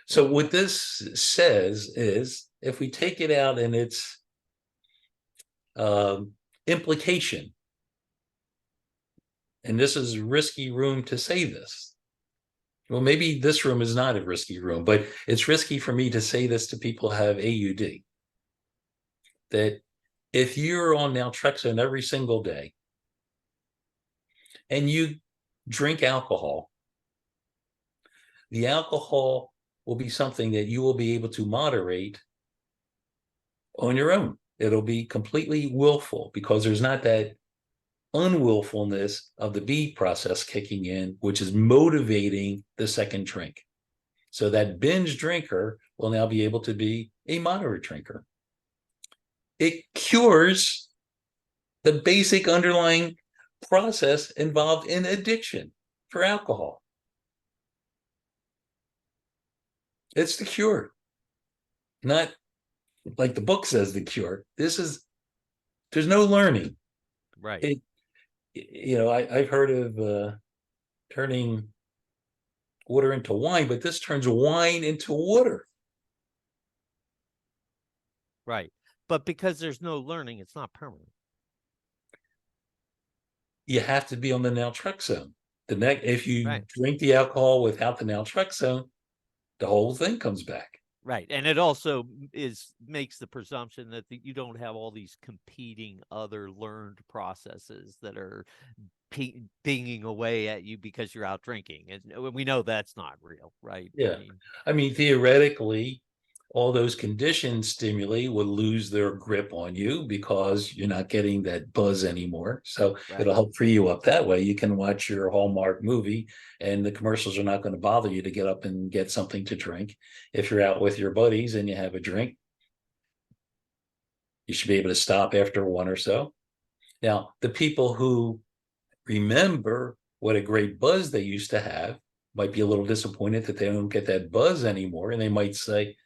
So what this says is, if we take it out in its implication, and this is risky room to say this. Well, maybe this room is not a risky room, but it's risky for me to say this to people who have AUD. That if you're on naltrexone every single day and you drink alcohol, the alcohol will be something that you will be able to moderate on your own. It'll be completely willful because there's not that unwillfulness of the B process kicking in, which is motivating the second drink. So that binge drinker will now be able to be a moderate drinker. It cures the basic underlying process involved in addiction for alcohol. It's the cure, not like the book says the cure. There's no learning. Right. I've heard of turning water into wine, but this turns wine into water. Right. But because there's no learning, it's not permanent. You have to be on the naltrexone. If you drink the alcohol without the naltrexone, the whole thing comes back. Right. And it also makes the presumption that you don't have all these competing other learned processes that are pinging away at you because you're out drinking. And we know that's not real, right? Yeah. I mean, theoretically, all those conditioned stimuli will lose their grip on you because you're not getting that buzz anymore. So it'll help free you up that way. You can watch your Hallmark movie and the commercials are not going to bother you to get up and get something to drink. If you're out with your buddies and you have a drink, you should be able to stop after one or so. Now, the people who remember what a great buzz they used to have might be a little disappointed that they don't get that buzz anymore. And they might say,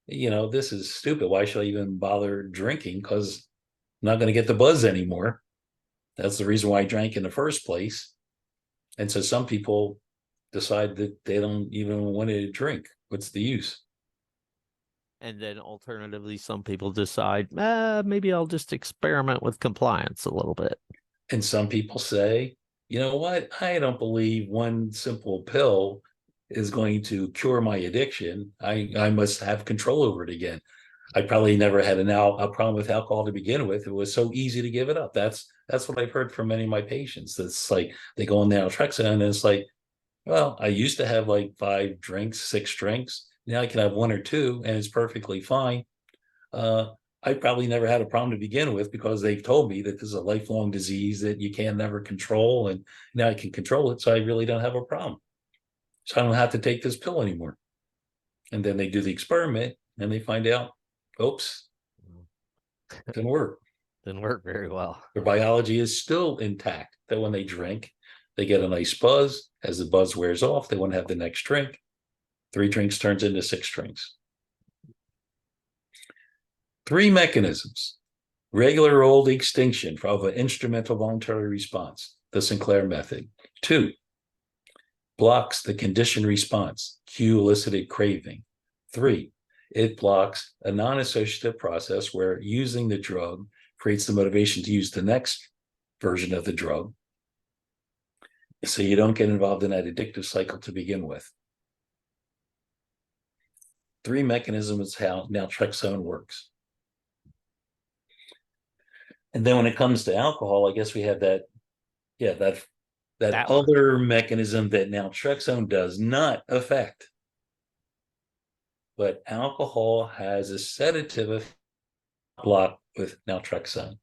this is stupid. Why should I even bother drinking? Because I'm not going to get the buzz anymore. That's the reason why I drank in the first place. And so some people decide that they don't even want to drink. What's the use? And then alternatively, some people decide, maybe I'll just experiment with compliance a little bit. And some people say, you know what? I don't believe one simple pill is going to cure my addiction. I must have control over it again. I probably never had a problem with alcohol to begin with. It was so easy to give it up. That's what I've heard from many of my patients. It's like they go on naltrexone and it's like, well, I used to have like 5 drinks, 6 drinks. Now I can have 1 or 2 and it's perfectly fine. I probably never had a problem to begin with because they've told me that this is a lifelong disease that you can never control. And now I can control it. So I really don't have a problem. So I don't have to take this pill anymore. And then they do the experiment and they find out, oops, didn't work. Didn't work very well. Their biology is still intact. That when they drink, they get a nice buzz. As the buzz wears off, they want to have the next drink. 3 drinks turns into 6 drinks. 3 mechanisms. Regular old extinction of an instrumental voluntary response, the Sinclair method. 2, blocks the conditioned response, cue elicited craving. 3, it blocks a non-associative process where using the drug creates the motivation to use the next version of the drug. So you don't get involved in that addictive cycle to begin with. 3 mechanisms how naltrexone works. And then when it comes to alcohol, I guess we have that other mechanism that naltrexone does not affect. But alcohol has a sedative block with naltrexone.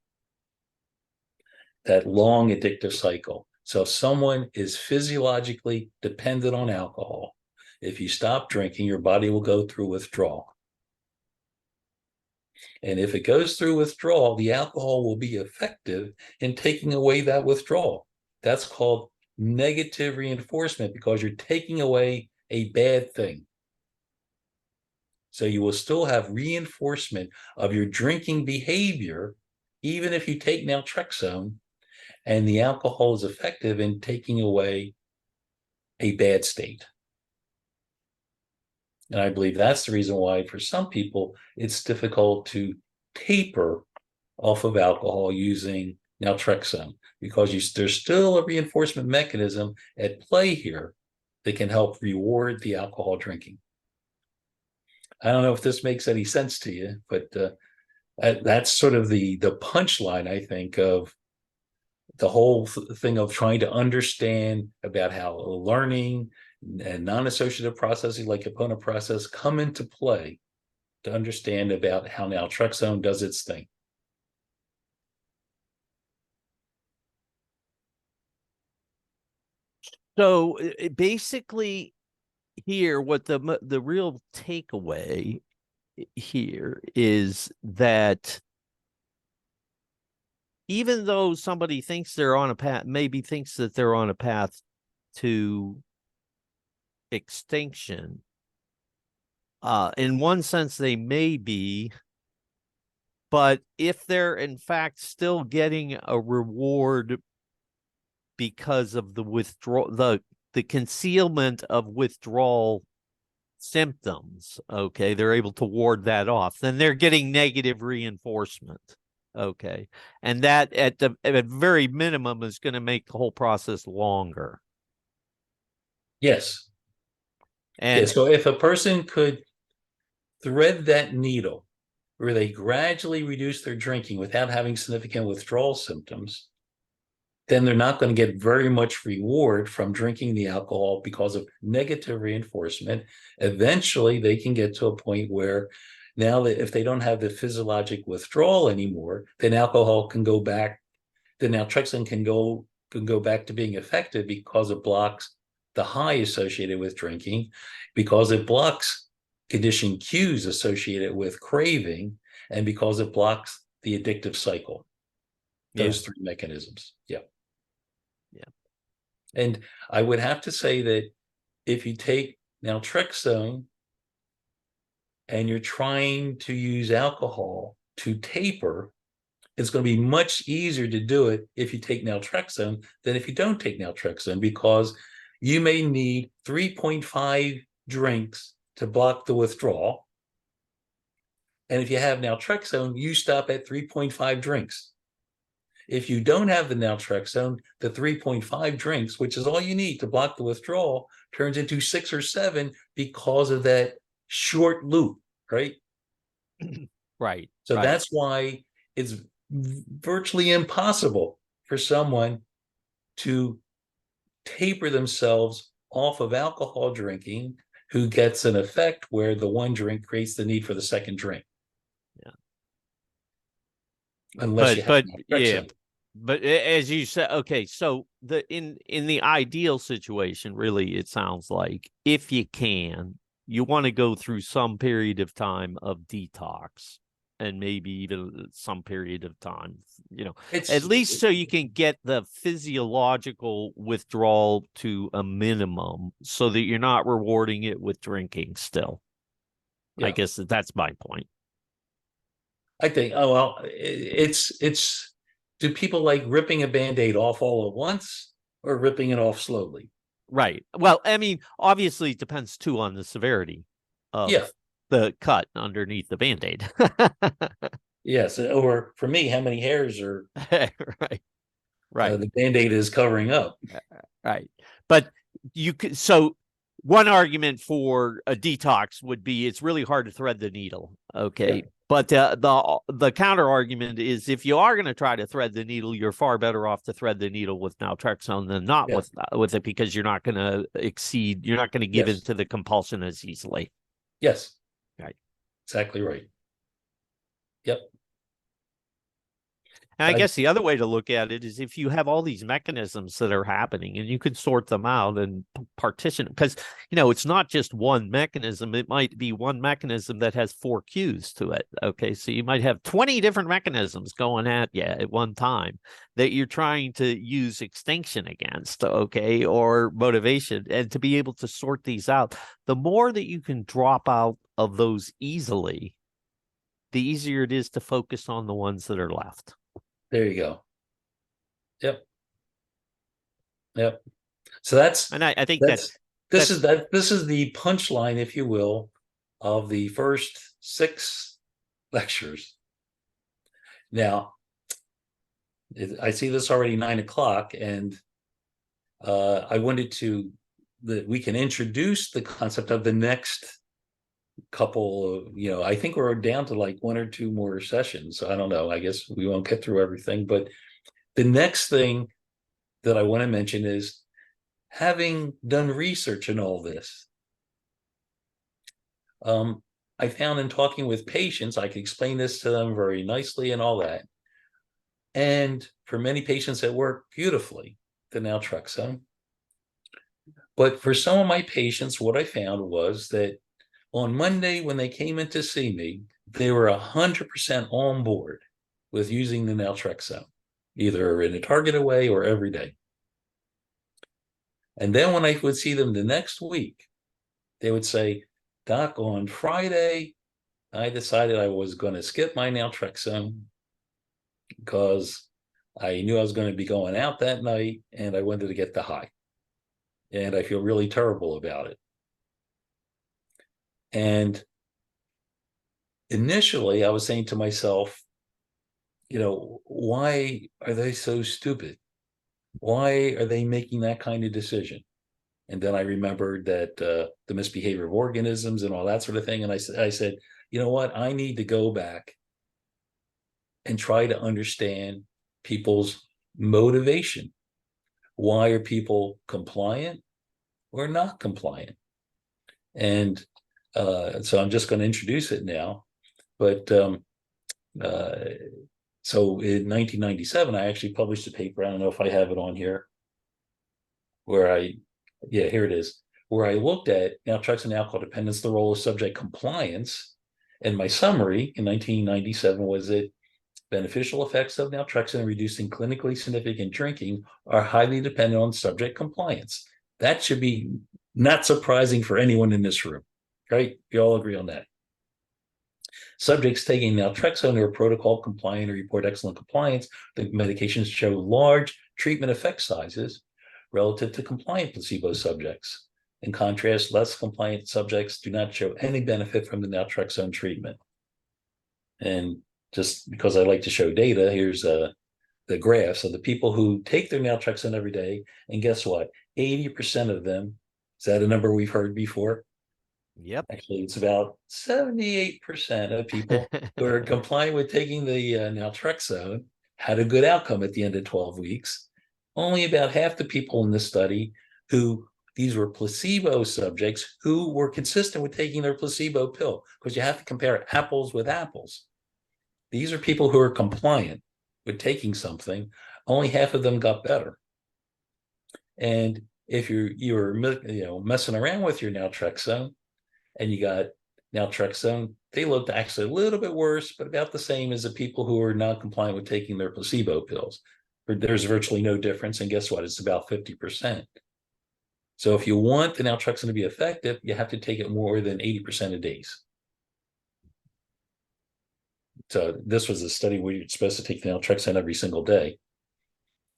That long addictive cycle. So if someone is physiologically dependent on alcohol, if you stop drinking, your body will go through withdrawal. And if it goes through withdrawal, the alcohol will be effective in taking away that withdrawal. That's called negative reinforcement because you're taking away a bad thing. So you will still have reinforcement of your drinking behavior, even if you take naltrexone, and the alcohol is effective in taking away a bad state. And I believe that's the reason why, for some people, it's difficult to taper off of alcohol using naltrexone, because there's still a reinforcement mechanism at play here that can help reward the alcohol drinking. I don't know if this makes any sense to you, but that's sort of the punchline, I think, of the whole thing of trying to understand about how learning and non-associative processing like component process come into play to understand about how naltrexone does its thing. So basically, here, what the real takeaway here is that even though somebody thinks they're on a path, maybe thinks that they're on a path to extinction, in one sense they may be, but if they're in fact still getting a reward because of the withdrawal, the concealment of withdrawal symptoms, okay, they're able to ward that off, then they're getting negative reinforcement. Okay. And that at very minimum is going to make the whole process longer. Yes. And yeah, so if a person could thread that needle where they gradually reduce their drinking without having significant withdrawal symptoms, then they're not going to get very much reward from drinking the alcohol because of negative reinforcement. Eventually, they can get to a point where now that if they don't have the physiologic withdrawal anymore, then alcohol can go back, then naltrexone can go back to being effective because it blocks the high associated with drinking, because it blocks conditioned cues associated with craving, and because it blocks the addictive cycle. Those 3 mechanisms. Yeah. And I would have to say that if you take naltrexone and you're trying to use alcohol to taper, it's going to be much easier to do it if you take naltrexone than if you don't take naltrexone, because you may need 3.5 drinks to block the withdrawal. And if you have naltrexone, you stop at 3.5 drinks. If you don't have the naltrexone, the 3.5 drinks, which is all you need to block the withdrawal, turns into 6 or 7 because of that short loop, right? Right. So right. that's why it's virtually impossible for someone to taper themselves off of alcohol drinking who gets an effect where the one drink creates the need for the second drink. Yeah. Unless you have naltrexone. But as you said, okay, so in the ideal situation, really, it sounds like if you can, you want to go through some period of time of detox, and maybe even some period of time, at least so you can get the physiological withdrawal to a minimum so that you're not rewarding it with drinking still. Yeah. I guess that's my point. I think, it's do people like ripping a Band-Aid off all at once or ripping it off slowly? Right. Well, I mean, obviously it depends too on the severity Yeah. of the cut underneath the Band-Aid. Yes. Or for me, how many hairs are Right. Right. the Band-Aid is covering up? Right. But you could, so one argument for a detox would be it's really hard to thread the needle. Yeah. Okay. But the counter argument is if you are going to try to thread the needle, you're far better off to thread the needle with naltrexone than not Yeah. with it, because you're not going to you're not going to give Yes. into the compulsion as easily. Yes. Right. Exactly right. Yep. And I I guess the other way to look at it is if you have all these mechanisms that are happening and you can sort them out and partition, because, it's not just one mechanism. It might be one mechanism that has four cues to it. Okay. So you might have 20 different mechanisms going at you at one time that you're trying to use extinction against. Okay. Or motivation. And to be able to sort these out, the more that you can drop out of those easily, the easier it is to focus on the ones that are left. There you go. Yep. Yep. So that's And I think that's this that's is that this is the punchline, if you will, of the first 6 lectures. Now, I see this already 9 o'clock, and I wanted to that we can introduce the concept of the next couple of, I think we're down to like 1 or 2 more sessions. I don't know. I guess we won't get through everything, but the next thing that I want to mention is, having done research in all this, I found in talking with patients, I could explain this to them very nicely and all that. And for many patients, it worked beautifully, the naltrexone. But for some of my patients, what I found was that on Monday, when they came in to see me, they were 100% on board with using the naltrexone, either in a targeted way or every day. And then when I would see them the next week, they would say, Doc, on Friday, I decided I was going to skip my naltrexone because I knew I was going to be going out that night and I wanted to get the high. And I feel really terrible about it. And initially, I was saying to myself, why are they so stupid? Why are they making that kind of decision? And then I remembered that the misbehavior of organisms and all that sort of thing. And I said, you know what? I need to go back and try to understand people's motivation. Why are people compliant or not compliant? And so I'm just going to introduce it now. But so in 1997, I actually published a paper. I don't know if I have it on here, here it is, where I looked at naltrexone and alcohol dependence, the role of subject compliance. And my summary in 1997 was that beneficial effects of naltrexone in reducing clinically significant drinking are highly dependent on subject compliance. That should be not surprising for anyone in this room, right? You all agree on that. Subjects taking naltrexone who are protocol compliant or report excellent compliance, the medications show large treatment effect sizes relative to compliant placebo subjects. In contrast, less compliant subjects do not show any benefit from the naltrexone treatment. And just because I like to show data, here's the graphs of the people who take their naltrexone every day. And guess what? 80% of them, is that a number we've heard before? Yep. Actually, it's about 78% of people who are compliant with taking the naltrexone had a good outcome at the end of 12 weeks. Only about half the people in this study these were placebo subjects who were consistent with taking their placebo pill, because you have to compare apples with apples. These are people who are compliant with taking something. Only half of them got better. And if you're messing around with your naltrexone and you got naltrexone, they looked actually a little bit worse, but about the same as the people who are not compliant with taking their placebo pills. There's virtually no difference. And guess what? It's about 50%. So if you want the naltrexone to be effective, you have to take it more than 80% of days. So this was a study where you're supposed to take the naltrexone every single day.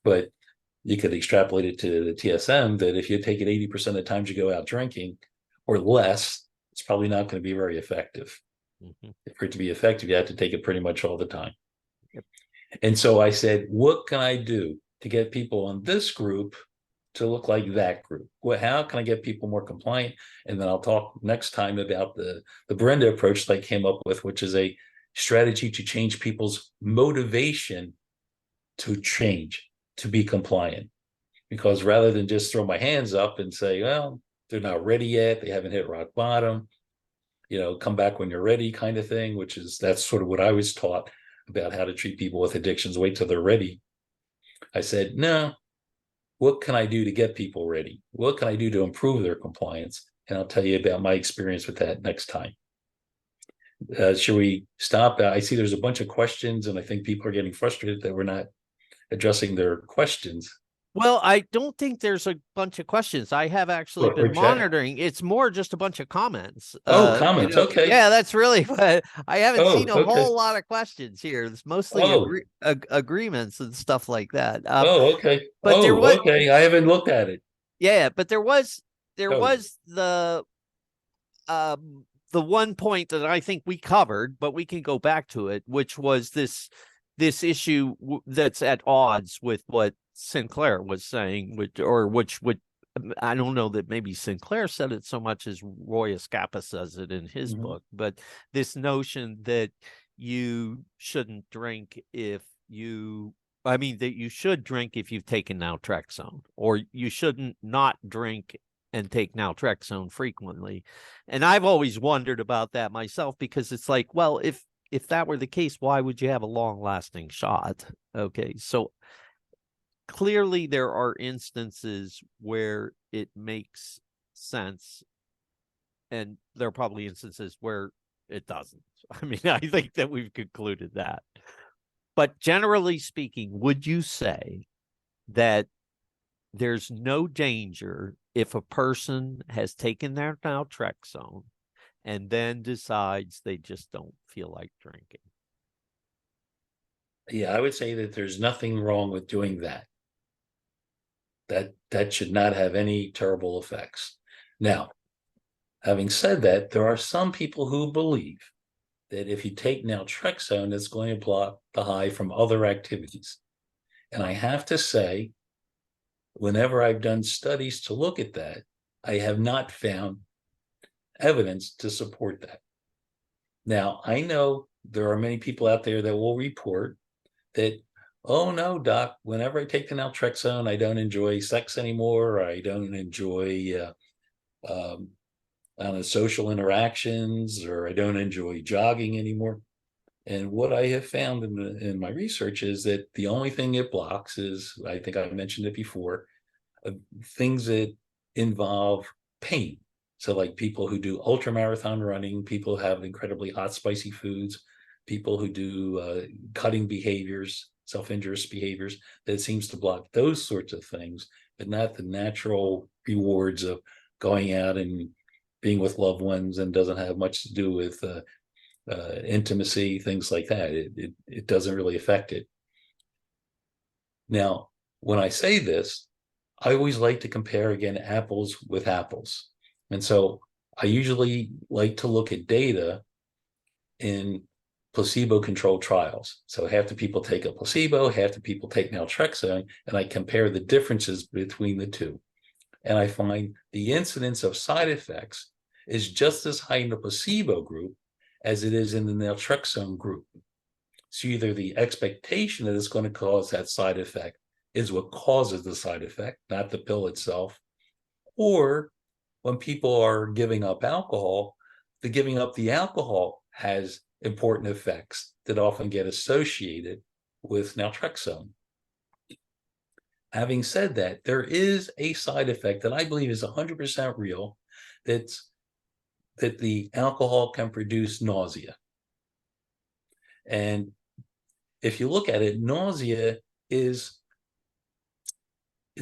But you could extrapolate it to the TSM that if you take it 80% of the times you go out drinking or less, it's probably not going to be very effective. Mhm. For it to be effective, you have to take it pretty much all the time. Yep. And so I said, what can I do to get people on this group to look like that group? Well, how can I get people more compliant? And then I'll talk next time about the Brenda approach that I came up with, which is a strategy to change people's motivation to change, to be compliant. Because rather than just throw my hands up and say, well, they're not ready yet, they haven't hit rock bottom, come back when you're ready kind of thing, that's sort of what I was taught about how to treat people with addictions, wait till they're ready. I said, no, what can I do to get people ready? What can I do to improve their compliance? And I'll tell you about my experience with that next time. Should we stop? I see there's a bunch of questions, and I think people are getting frustrated that we're not addressing their questions. Well, I don't think there's a bunch of questions. I have actually been monitoring. It's more just a bunch of comments. Comments. Okay. Yeah, that's really what I haven't seen a okay. whole lot of questions here. It's mostly agreements and stuff like that. Okay. But there was okay. I haven't looked at it. Yeah, but there was the one point that I think we covered, but we can go back to it, which was this issue that's at odds with what Sinclair was saying, which would I don't know that maybe Sinclair said it so much as Roy Escapa says it in his book, but this notion that you shouldn't drink that you should drink if you've taken naltrexone, or you shouldn't not drink and take naltrexone frequently. And I've always wondered about that myself, because it's like, well, if that were the case, why would you have a long-lasting shot? Okay, so clearly there are instances where it makes sense, and there are probably instances where it doesn't. I mean, I think that we've concluded that. But generally speaking, would you say that there's no danger if a person has taken their naltrexone and then decides they just don't feel like drinking? Yeah, I would say that there's nothing wrong with doing that. That should not have any terrible effects. Now, having said that, there are some people who believe that if you take naltrexone, it's going to block the high from other activities. And I have to say, whenever I've done studies to look at that, I have not found evidence to support that. Now, I know there are many people out there that will report that, oh no, doc, whenever I take the naltrexone, I don't enjoy sex anymore, or I don't enjoy social interactions, or I don't enjoy jogging anymore. And what I have found in my research is that the only thing it blocks is, I think I've mentioned it before, things that involve pain. So like people who do ultramarathon running, people who have incredibly hot, spicy foods, people who do cutting behaviors, self-injurious behaviors, that seems to block those sorts of things, but not the natural rewards of going out and being with loved ones, and doesn't have much to do with intimacy, things like that. It doesn't really affect it. Now, when I say this, I always like to compare, again, apples with apples. And so I usually like to look at data in placebo-controlled trials. So half the people take a placebo, half the people take naltrexone, and I compare the differences between the two. And I find the incidence of side effects is just as high in the placebo group as it is in the naltrexone group. So either the expectation that it's going to cause that side effect is what causes the side effect, not the pill itself. Or when people are giving up alcohol, the giving up the alcohol has important effects that often get associated with naltrexone. Having said that, there is a side effect that I believe is 100% real, that the alcohol can produce nausea. And if you look at it, nausea is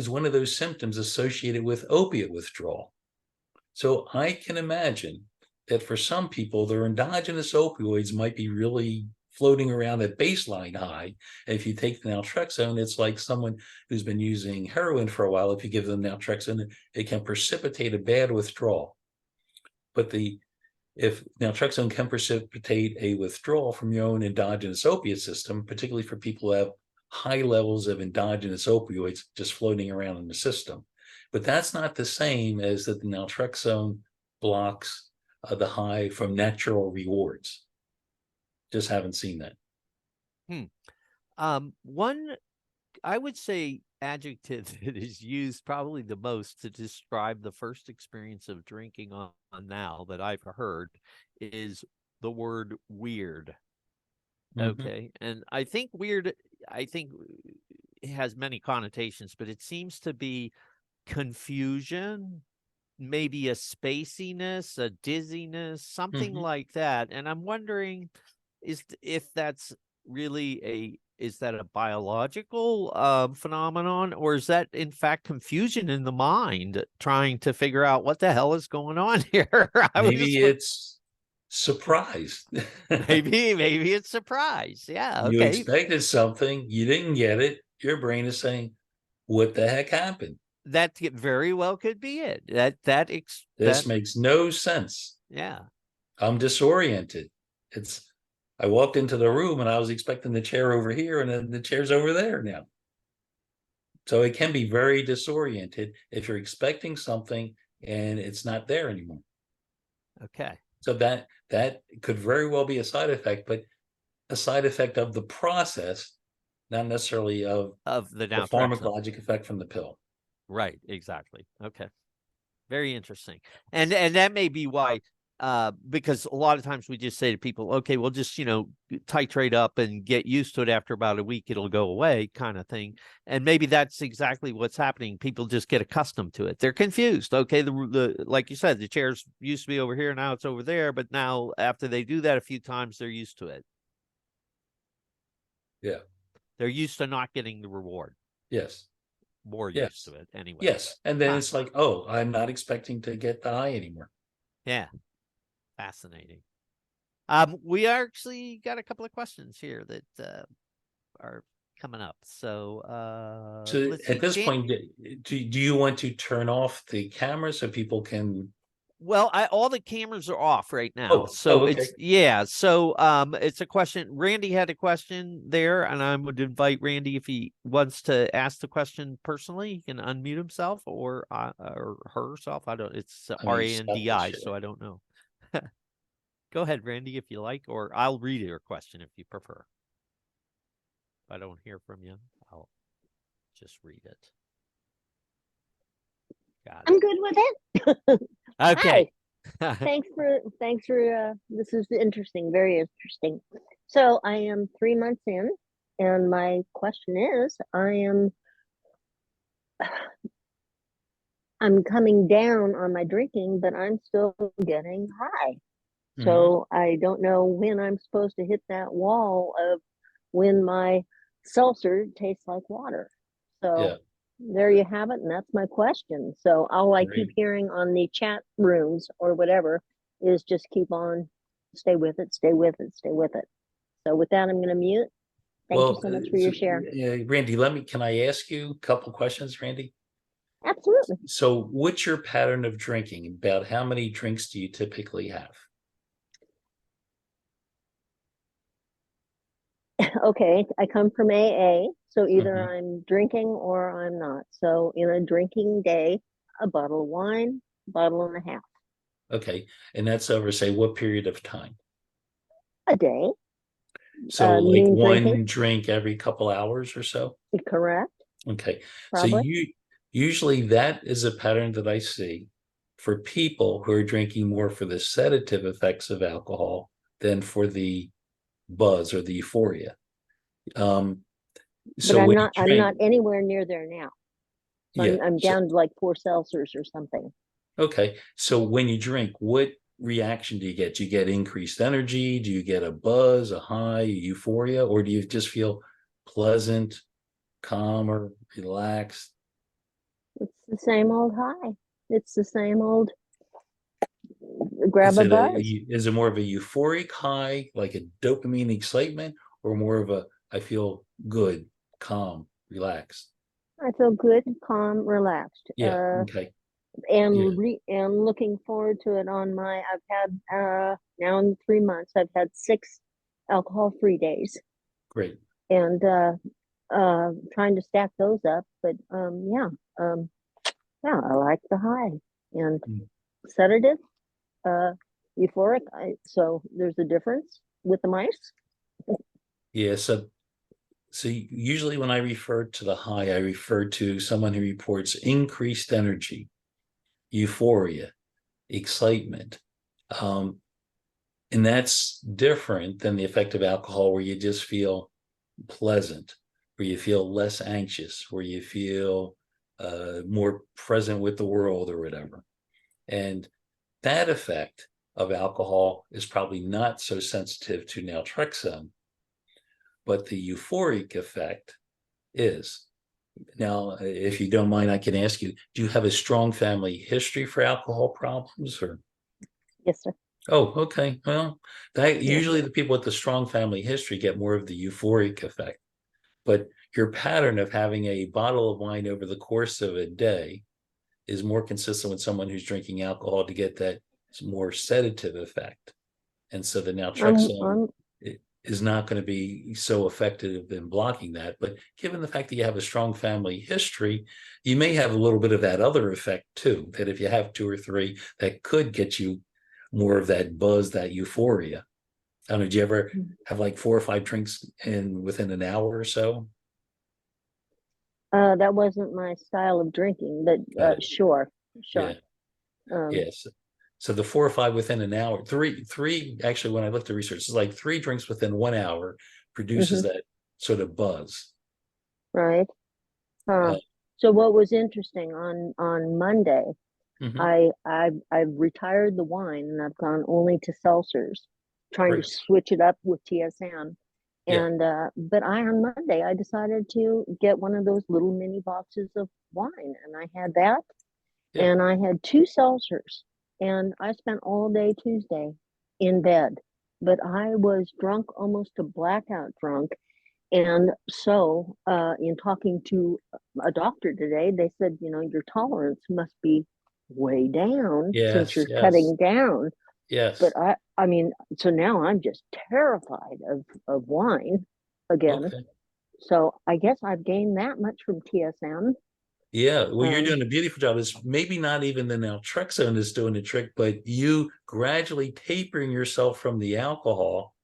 one of those symptoms associated with opiate withdrawal. So I can imagine that for some people, their endogenous opioids might be really floating around at baseline high. And if you take the naltrexone, it's like someone who's been using heroin for a while. If you give them naltrexone, it can precipitate a bad withdrawal. But if naltrexone can precipitate a withdrawal from your own endogenous opiate system, particularly for people who have high levels of endogenous opioids just floating around in the system. But that's not the same as that the naltrexone blocks the high from natural rewards. Just haven't seen that. One, I would say, adjective that is used probably the most to describe the first experience of drinking on now that I've heard is the word weird. Okay. And I think weird, it has many connotations, but it seems to be confusion, maybe a spaciness, a dizziness, something like that. And I'm wondering if that's really is that a biological phenomenon, or is that in fact confusion in the mind trying to figure out what the hell is going on here? Maybe it's surprise. maybe it's surprise. Yeah. You Okay. expected something, you didn't get it. Your brain is saying, what the heck happened? That very well could be it. This makes no sense. Yeah. I'm disoriented. I walked into the room and I was expecting the chair over here, and then the chair's over there now. So it can be very disoriented if you're expecting something and it's not there anymore. Okay. So that could very well be a side effect, but a side effect of the process, not necessarily of the pharmacologic effect from the pill. Right. Exactly. Okay. Very interesting. And that may be why, because a lot of times we just say to people, okay, we'll just, titrate up and get used to it. After about a week, it'll go away, kind of thing. And maybe that's exactly what's happening. People just get accustomed to it. They're confused. Okay. The like you said, the chairs used to be over here. Now it's over there. But now after they do that a few times, they're used to it. Yeah. They're used to not getting the reward. Yes. More used to it anyway. Yes. And then it's like, oh, I'm not expecting to get the high anymore. Yeah. Fascinating. We actually got a couple of questions here that are coming up. So at this point, do you want to turn off the camera so people can? Well, all the cameras are off right now. Okay. It's a question. Randy had a question there, and I would invite Randy, if he wants to ask the question personally, he can unmute himself or herself. I don't. It's Randi, so I don't know. Go ahead, Randy, if you like, or I'll read your question if you prefer. If I don't hear from you, I'll just read it. Got it. I'm good with it. Okay. Hi. Thanks for this is interesting, very interesting. So I am 3 months in, and my question is, I'm coming down on my drinking, but I'm still getting high. So I don't know when I'm supposed to hit that wall of when my seltzer tastes like water. So there you have it, and that's my question. So all I keep hearing on the chat rooms or whatever is just keep on, stay with it, stay with it, stay with it. So with that, I'm going to mute. Thank you so much for your share. Randy, can I ask you a couple questions, Randy? Absolutely. So what's your pattern of drinking? About how many drinks do you typically have? Okay, I come from AA, so either I'm drinking or I'm not. So in a drinking day, a bottle of wine, bottle and a half. Okay, and that's over, say, what period of time? A day. So like one drink every couple hours or so? Correct. Okay, probably. So usually that is a pattern that I see for people who are drinking more for the sedative effects of alcohol than for the buzz or the euphoria. So but I'm not anywhere near there now. So I'm down to like 4 seltzers or something. Okay, so when you drink, what reaction do you get? Do you get increased energy? Do you get a buzz, a high, a euphoria, or do you just feel pleasant, calm, or relaxed? It's the same old high. It's the same old grab Is a it buzz. is it more of a euphoric high, like a dopamine excitement, or more of a I feel good, calm, relaxed? I feel good, calm, relaxed, Yeah. Okay. Yeah. and looking forward to it. I've had now in 3 months, I've had 6 alcohol-free days, Great. and trying to stack those up. But um, yeah, I like the high and Mm. sedative, uh, euphoric. So there's a difference with the mice. Yeah. So usually when I refer to the high, I refer to someone who reports increased energy, euphoria, excitement. Um, and that's different than the effect of alcohol, where you just feel pleasant, where you feel less anxious, where you feel more present with the world or whatever. And that effect of alcohol is probably not so sensitive to naltrexone, but the euphoric effect is. Now, if you don't mind, I can ask you, do you have a strong family history for alcohol problems or? Yes, sir. Oh, okay. Well, that Yeah. usually the people with the strong family history get more of the euphoric effect. But your pattern of having a bottle of wine over the course of a day is more consistent with someone who's drinking alcohol to get that more sedative effect. And so the I'm, naltrexone I'm, is not going to be so effective in blocking that. But given the fact that you have a strong family history, you may have a little bit of that other effect too, that if you have 2 or 3, that could get you more of that buzz, that euphoria. I don't know, did you ever have like 4 or 5 drinks within an hour or so? that wasn't my style of drinking, but Got it. sure, Yeah. sure. Um, Yes. So the 4 or 5 within an hour, three actually, when I looked at research, it's like 3 drinks within 1 hour produces mhm, that sort of buzz. right. Huh. Uh, So what was interesting on Monday, mhm. I've retired the wine and I've gone only to seltzers, trying to Great. switch it up with TSM. Yeah. And but on Monday I decided to get one of those little mini boxes of wine, and I had that, Yeah. and I had 2 seltzers, and I spent all day Tuesday in bed. But I was drunk, almost to blackout drunk. And so, in talking to a doctor today, they said, your tolerance must be way down since Yes. you're Yes. cutting down. But Yes. I mean, so now I'm just terrified of wine again. Okay. So I guess I've gained that much from TSM. Yeah. Well, you're Um, doing a beautiful job. It's maybe not even the naltrexone is doing the trick, but you gradually tapering yourself from the alcohol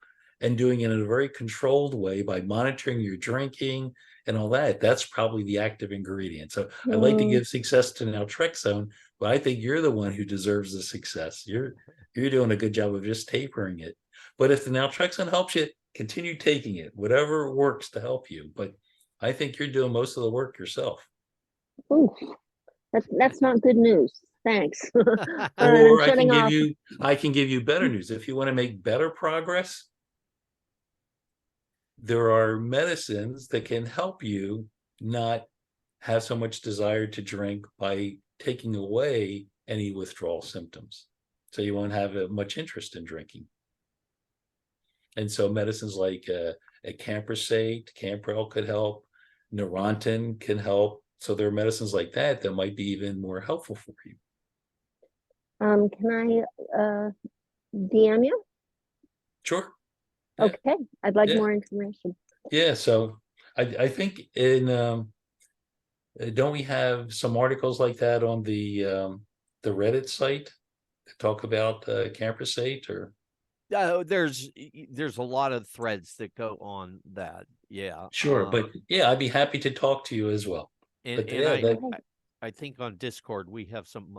and doing it in a very controlled way by monitoring your drinking and all that. That's probably the active ingredient. So I like to mm, give success to naltrexone, but I think you're the one who deserves the success. You're doing a good job of just tapering it. But if the naltrexone helps you, continue taking it, whatever works to help you. But I think you're doing most of the work yourself. oof, that's not good news. Thanks. All right, I'm Or shutting off. I can give you better news. If you want to make better progress, there are medicines that can help you not have so much desire to drink by taking away any withdrawal symptoms. So you won't have much interest in drinking. And so medicines like a camprosate, Camprel could help, Neurontin can help. So there are medicines like that that might be even more helpful for you. Can I DM you? Sure. Yeah. Okay, I'd like Yeah. more information. Yeah. So I think in don't we have some articles like that on the Reddit site that talk about camprosate or there's a lot of threads that go on that. Yeah. sure, but yeah, I'd be happy to talk to you as well. But And yeah, I, that Okay. I think on Discord we have some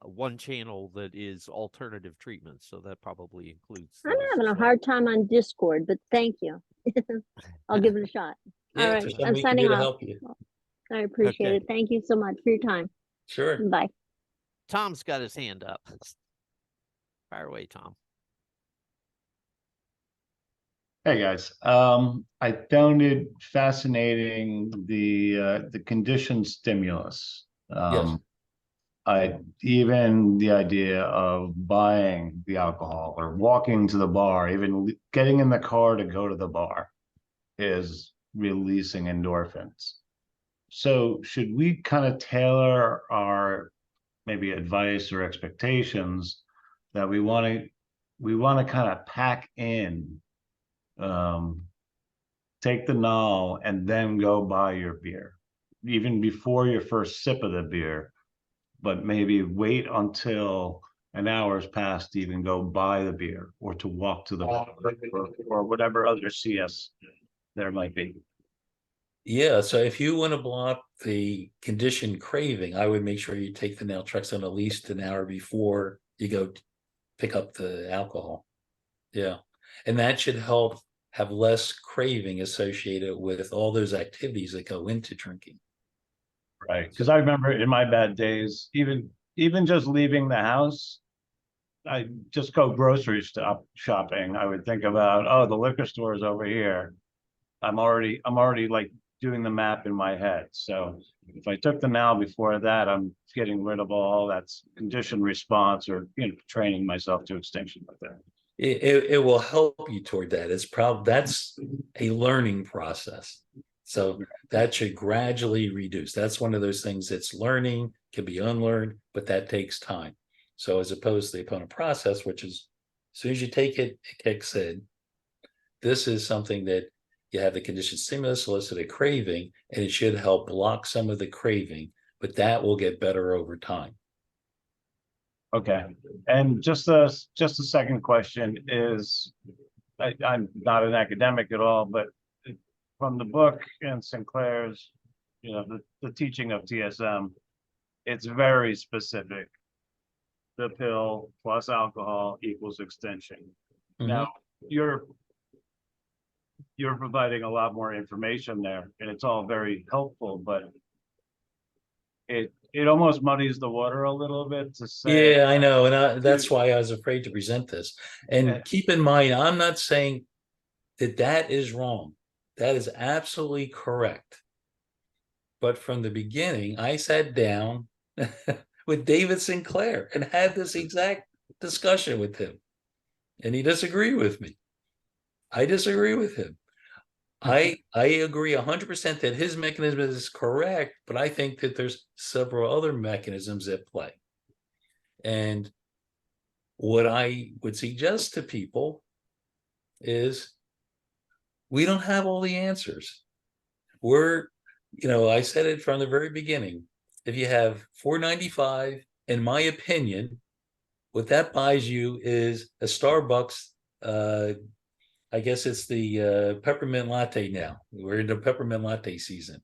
one channel that is alternative treatments, so that probably includes I'm those having as a well. hard time on Discord, but thank you. I'll give it a shot. All yeah, if right, there's something I'm we can signing do to off. help you. I appreciate Okay. it. Thank you so much for your time. Sure. Bye. Tom's got his hand up. Fire away, Tom. Hey guys, I found it fascinating the conditioned stimulus. Yes. even the idea of buying the alcohol or walking to the bar, even getting in the car to go to the bar is releasing endorphins. So should we kind of tailor our maybe advice or expectations that we want to kind of pack in, um, take the null and then go buy your beer, even before your first sip of the beer, but maybe wait until an hour's passed to even go buy the beer or to walk to the bar or whatever other CS there might be. Yeah, so if you want to block the conditioned craving, I would make sure you take the naltrexone at least an hour before you go pick up the alcohol. Yeah, and that should help have less craving associated with all those activities that go into drinking. Right. Because I remember in my bad days, even just leaving the house, I just go grocery shopping. I would think about, oh, the liquor store is over here. I'm already like doing the map in my head. So if I took the now before that, I'm getting rid of all that's conditioned response or training myself to extinction with that. It will help you toward that. That's a learning process. So that should gradually reduce. That's one of those things that's learning, can be unlearned, but that takes time. So as opposed to the opponent process, which is as soon as you take it, it kicks in. This is something that you have the conditioned stimulus, solicit a craving, and it should help block some of the craving, but that will get better over time. Okay. And just a second question is, I'm not an academic at all, but from the book and Sinclair's, the teaching of TSM, it's very specific. The pill plus alcohol equals extension. Now, you're providing a lot more information there, and it's all very helpful, but it almost muddies the water a little bit to say. Yeah, I know. And that's why I was afraid to present this. And keep in mind, I'm not saying that is wrong. That is absolutely correct. But from the beginning, I sat down with David Sinclair and had this exact discussion with him. And he disagreed with me. I disagree with him. I agree 100% that his mechanism is correct, but I think that there's several other mechanisms at play. And what I would suggest to people is we don't have all the answers. I said it from the very beginning. If you have $4.95, in my opinion, what that buys you is a Starbucks. I guess it's the peppermint latte now. We're in the peppermint latte season.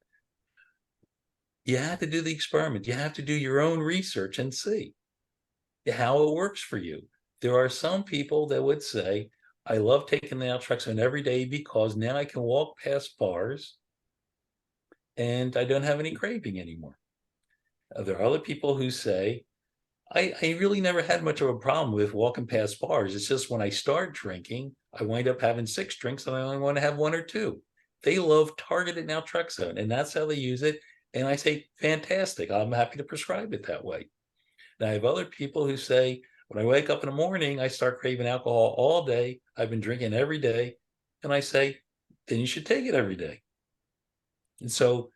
You have to do the experiment. You have to do your own research and see how it works for you. There are some people that would say, I love taking the naltrexone every day because now I can walk past bars and I don't have any craving anymore. There are other people who say, I really never had much of a problem with walking past bars. It's just when I start drinking, I wind up having 6 drinks and I only want to have 1 or 2. They love targeted naltrexone, and that's how they use it. And I say, fantastic. I'm happy to prescribe it that way. Now, I have other people who say, when I wake up in the morning, I start craving alcohol all day. I've been drinking every day. And I say, then you should take it every day. And so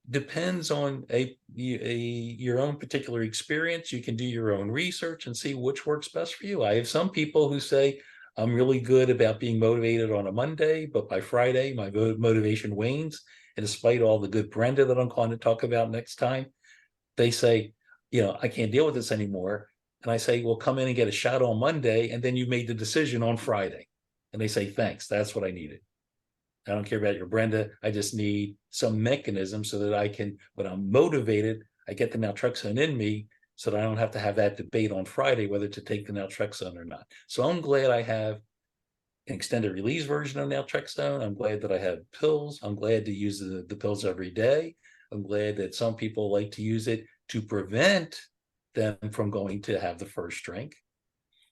depends on your own particular experience. You can do your own research and see which works best for you. I have some people who say, I'm really good about being motivated on a Monday, but by Friday, my motivation wanes. And despite all the good Brenda that I'm going to talk about next time, they say, I can't deal with this anymore. And I say, well, come in and get a shot on Monday. And then you made the decision on Friday. And they say, thanks, that's what I needed. I don't care about your Brenda. I just need some mechanism so that I can, when I'm motivated, I get the naltrexone in me so that I don't have to have that debate on Friday whether to take the naltrexone or not. So I'm glad I have an extended release version of naltrexone. I'm glad that I have pills. I'm glad to use the pills every day. I'm glad that some people like to use it to prevent them from going to have the first drink.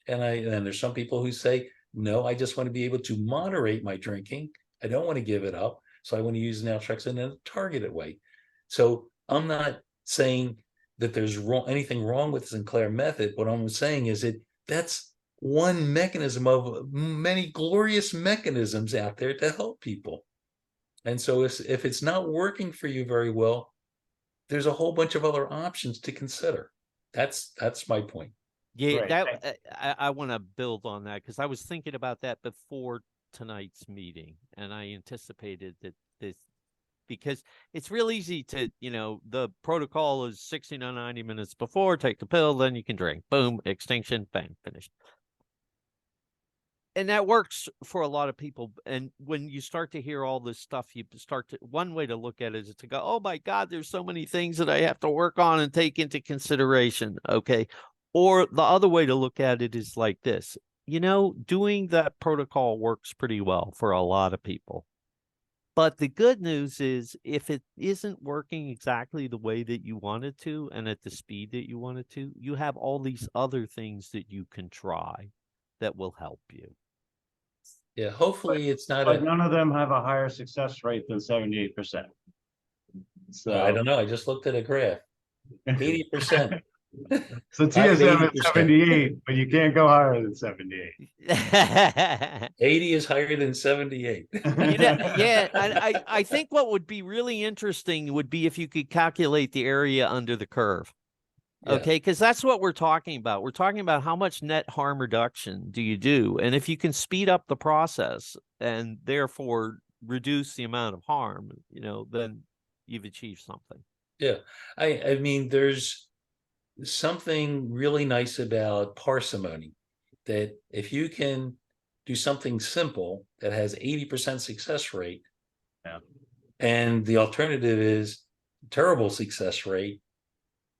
And there's some people who say, no, I just want to be able to moderate my drinking. I don't want to give it up. So I want to use naltrexone in a targeted way. So I'm not saying that there's anything wrong with the Sinclair method. What I'm saying is that's one mechanism of many glorious mechanisms out there to help people. And so if it's not working for you very well, there's a whole bunch of other options to consider. That's my point. Yeah, Right. that I want to build on that because I was thinking about that before tonight's meeting, and I anticipated that this because it's real easy to, the protocol is 60 to 90 minutes before, take the pill, then you can drink. Boom, extinction, bang, finished. And that works for a lot of people. And when you start to hear all this stuff, one way to look at it is to go, oh my God, there's so many things that I have to work on and take into consideration. Okay. Or the other way to look at it is like this, doing that protocol works pretty well for a lot of people. But the good news is if it isn't working exactly the way that you want it to and at the speed that you want it to, you have all these other things that you can try that will help you. Yeah, hopefully it's not But none of them have a higher success rate than 78%. So I don't know. I just looked at a graph. 80%. So TSM is 78, but you can't go higher than 78. 80 is higher than 78. Yeah, I think what would be really interesting would be if you could calculate the area under the curve. Okay, because that's what we're talking about. We're talking about how much net harm reduction do you do? And if you can speed up the process and therefore reduce the amount of harm, then you've achieved something. Yeah, I mean, there's something really nice about parsimony, that if you can do something simple that has 80% success rate, and the alternative is terrible success rate,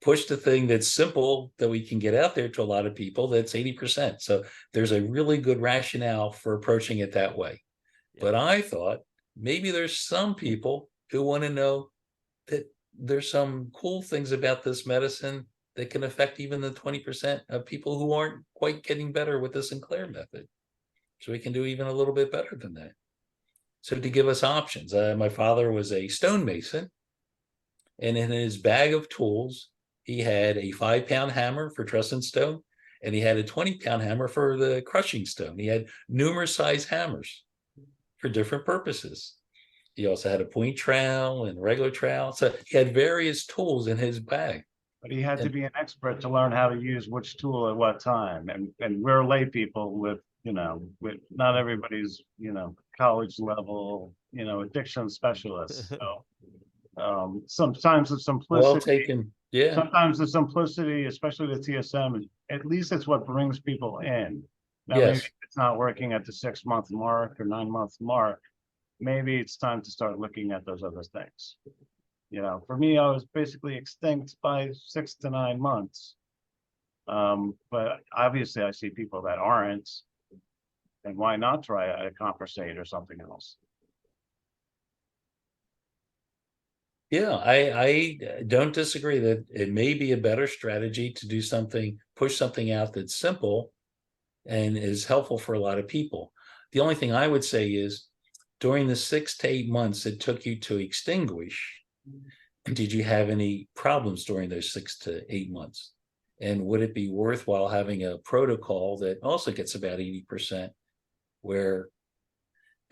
push the thing that's simple that we can get out there to a lot of people, that's 80%. So there's a really good rationale for approaching it that way. Yeah. But I thought maybe there's some people who want to know that there's some cool things about this medicine that can affect even the 20% of people who aren't quite getting better with the Sinclair method. So we can do even a little bit better than that. So to give us options, my father was a stonemason, and in his bag of tools, he had a 5-pound hammer for trussing stone, and he had a 20-pound hammer for the crushing stone. He had numerous size hammers for different purposes. He also had a point trowel and a regular trowel. So he had various tools in his bag. But he had to be an expert to learn how to use which tool at what time. And we're lay people with not everybody's, college level, addiction specialists. So sometimes the simplicity. Well taken. Yeah. Sometimes the simplicity, especially the TSM, at least it's what brings people in. Now, yes. Maybe it's not working at the 6-month mark or 9-month mark. Maybe it's time to start looking at those other things. For me, I was basically extinct by 6 to 9 months. But obviously I see people that aren't, and why not try a Compressate or something else? Yeah, I don't disagree that it may be a better strategy to do something, push something out that's simple and is helpful for a lot of people. The only thing I would say is during the 6 to 8 months it took you to extinguish, did you have any problems during those 6 to 8 months? And would it be worthwhile having a protocol that also gets about 80%, where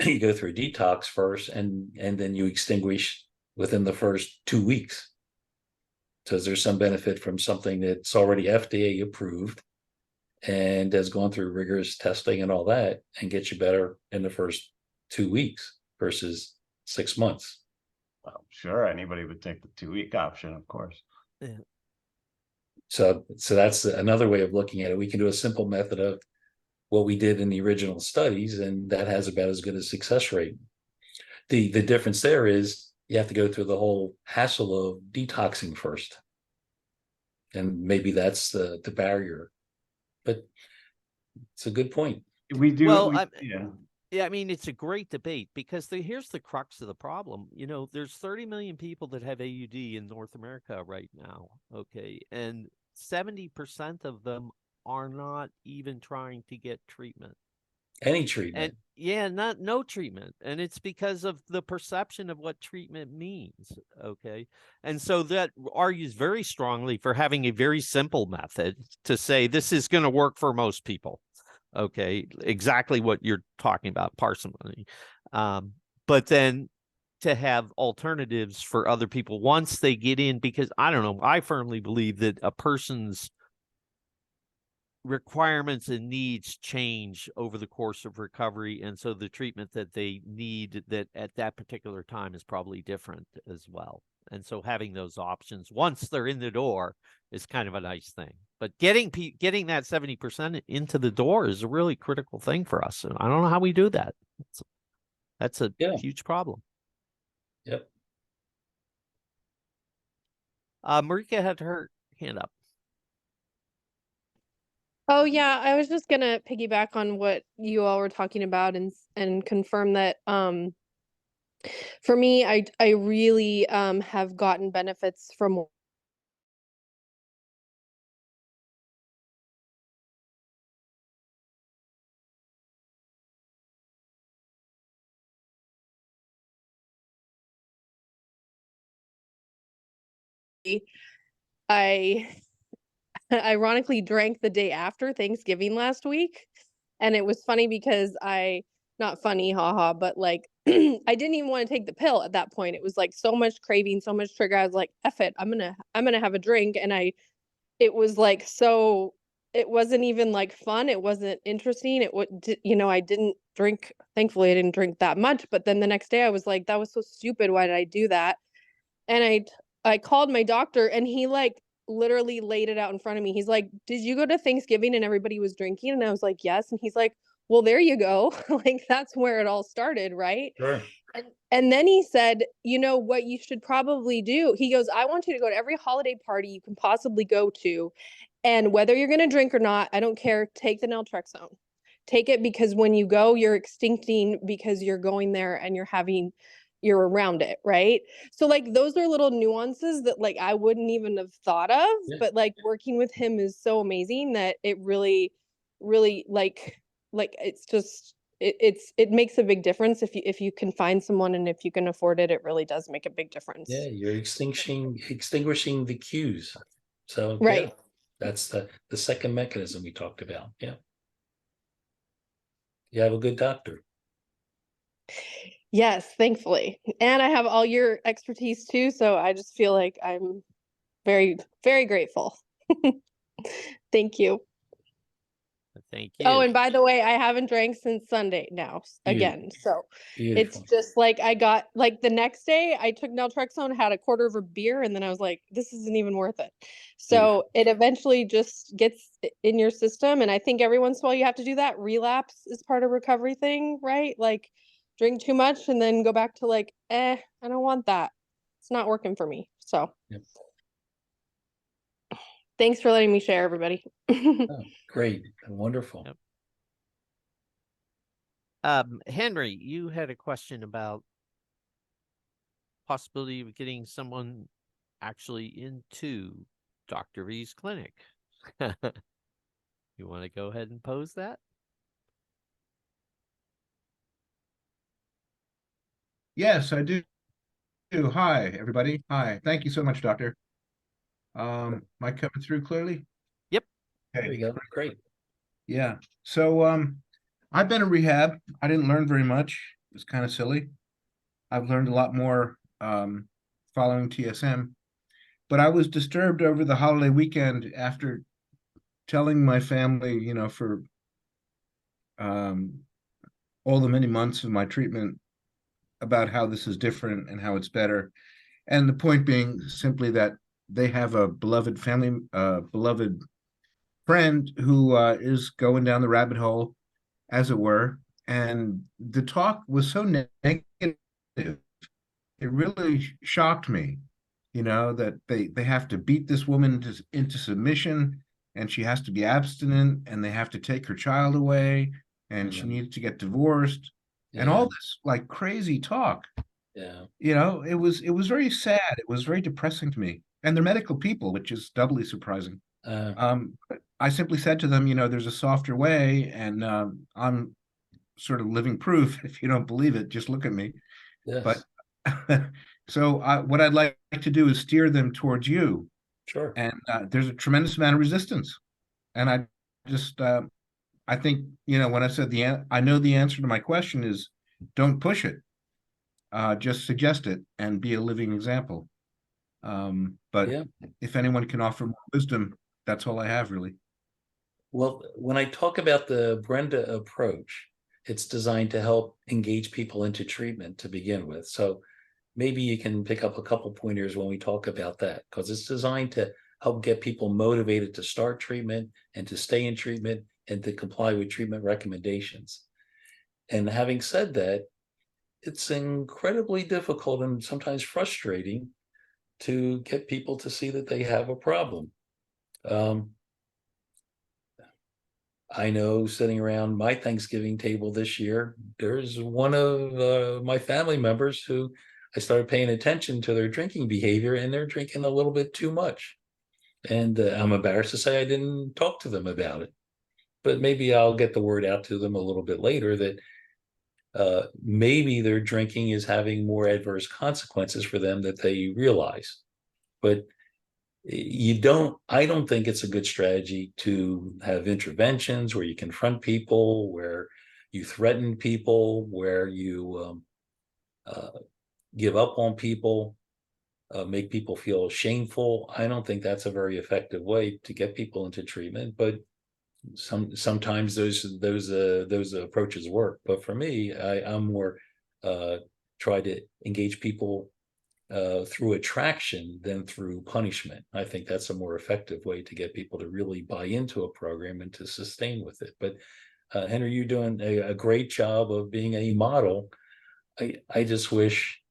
you go through detox first and then you extinguish within the first 2 weeks? Because there's some benefit from something that's already FDA approved and has gone through rigorous testing and all that, and get you better in the first 2 weeks versus 6 months. Well, sure, anybody would take the 2-week option, of course. Yeah. So that's another way of looking at it. We can do a simple method of what we did in the original studies, and that has about as good a success rate. The difference there is you have to go through the whole hassle of detoxing first. And maybe that's the barrier. But it's a good point. We do. Well, yeah. Yeah, I mean, it's a great debate because here's the crux of the problem. There's 30 million people that have AUD in North America right now, okay? And 70% of them are not even trying to get treatment. Any treatment. And yeah, no treatment. And it's because of the perception of what treatment means. Okay. And so that argues very strongly for having a very simple method to say this is going to work for most people. Okay. Exactly what you're talking about, parsimony. But then to have alternatives for other people once they get in, because I don't know, I firmly believe that a person's requirements and needs change over the course of recovery, and so the treatment that they need that at that particular time is probably different as well. And so having those options once they're in the door is kind of a nice thing. But getting that 70% into the door is a really critical thing for us, and I don't know how we do that. That's a huge problem. Yep. Marika had her hand up. Oh yeah, I was just gonna piggyback on what you all were talking about and confirm that for me, I really have gotten benefits from I ironically drank the day after Thanksgiving last week. And it was funny because not funny, haha, but like I didn't even want to take the pill at that point. It was like so much craving, so much trigger. I was like, F it, I'm gonna have a drink. And it was like, so it wasn't even like fun. It wasn't interesting. It would, I didn't drink. Thankfully, I didn't drink that much. But then the next day I was like, that was so stupid. Why did I do that? And I called my doctor and he like literally laid it out in front of me. He's like, did you go to Thanksgiving and everybody was drinking? And I was like, yes. And he's like, well, there you go. Like, that's where it all started, right? Sure. And then he said, what you should probably do. He goes, I want you to go to every holiday party you can possibly go to. And whether you're going to drink or not, I don't care. Take the naltrexone. Take it, because when you go, you're extincting because you're going there and you're around it, right? So like those are little nuances that like I wouldn't even have thought of, but like working with him is so amazing that it really, really like it's just it makes a big difference if you can find someone, and if you can afford it, it really does make a big difference. Yeah, you're extinguishing the cues. So right. That's the second mechanism we talked about. Yeah. You have a good doctor. Yes, thankfully. And I have all your expertise too, so I just feel like I'm very, very grateful. Thank you. Thank you. Oh, and by the way, I haven't drank since Sunday now again. So Beautiful. it's just like I got like the next day I took naltrexone, had a quarter of a beer, and then I was like, this isn't even worth it. So it eventually just gets in your system. And I think every once in a while you have to do that. Relapse is part of recovery thing, right? Like drink too much and then go back to like, I don't want that. It's not working for me. So thanks for letting me share, everybody. Oh, great. Wonderful. Yep. Henry, you had a question about possibility of getting someone actually into Dr. V's clinic. You want to go ahead and pose that? Yes, I do. Hi, everybody. Hi. Thank you so much, Doctor. Am I coming through clearly? Yep. There you go. Great. Yeah. So I've been in rehab. I didn't learn very much. It was kind of silly. I've learned a lot more following TSM. But I was disturbed over the holiday weekend after telling my family, for all the many months of my treatment about how this is different and how it's better. And the point being simply that they have a beloved family, beloved friend who is going down the rabbit hole, as it were. And the talk was so negative. It really shocked me, that they have to beat this woman into submission, and she has to be abstinent, and they have to take her child away, and she needs to get divorced, and all this like crazy talk. Yeah. It was very sad. It was very depressing to me. And they're medical people, which is doubly surprising. I simply said to them, there's a softer way, and I'm sort of living proof. If you don't believe it, just look at me. Yes, But so what I'd like to do is steer them towards you. sure. And there's a tremendous amount of resistance. And I just, I think, when I said I know the answer to my question is don't push it. Just suggest it and be a living example. But Yeah. if anyone can offer more wisdom, that's all I have, really. Well, when I talk about the Brenda approach, it's designed to help engage people into treatment to begin with. So maybe you can pick up a couple pointers when we talk about that, because it's designed to help get people motivated to start treatment and to stay in treatment and to comply with treatment recommendations. And having said that, it's incredibly difficult and sometimes frustrating to get people to see that they have a problem. I know sitting around my Thanksgiving table this year, there's one of my family members who I started paying attention to their drinking behavior, and they're drinking a little bit too much. And I'm embarrassed to say I didn't talk to them about it. But maybe I'll get the word out to them a little bit later that maybe their drinking is having more adverse consequences for them that they realize. But I don't think it's a good strategy to have interventions where you confront people, where you threaten people, where you give up on people, make people feel shameful. I don't think that's a very effective way to get people into treatment, but sometimes those approaches work. But for me, I'm more try to engage people through attraction than through punishment. I think that's a more effective way to get people to really buy into a program and to sustain with it. But Henry, you're doing a great job of being a model. I just wish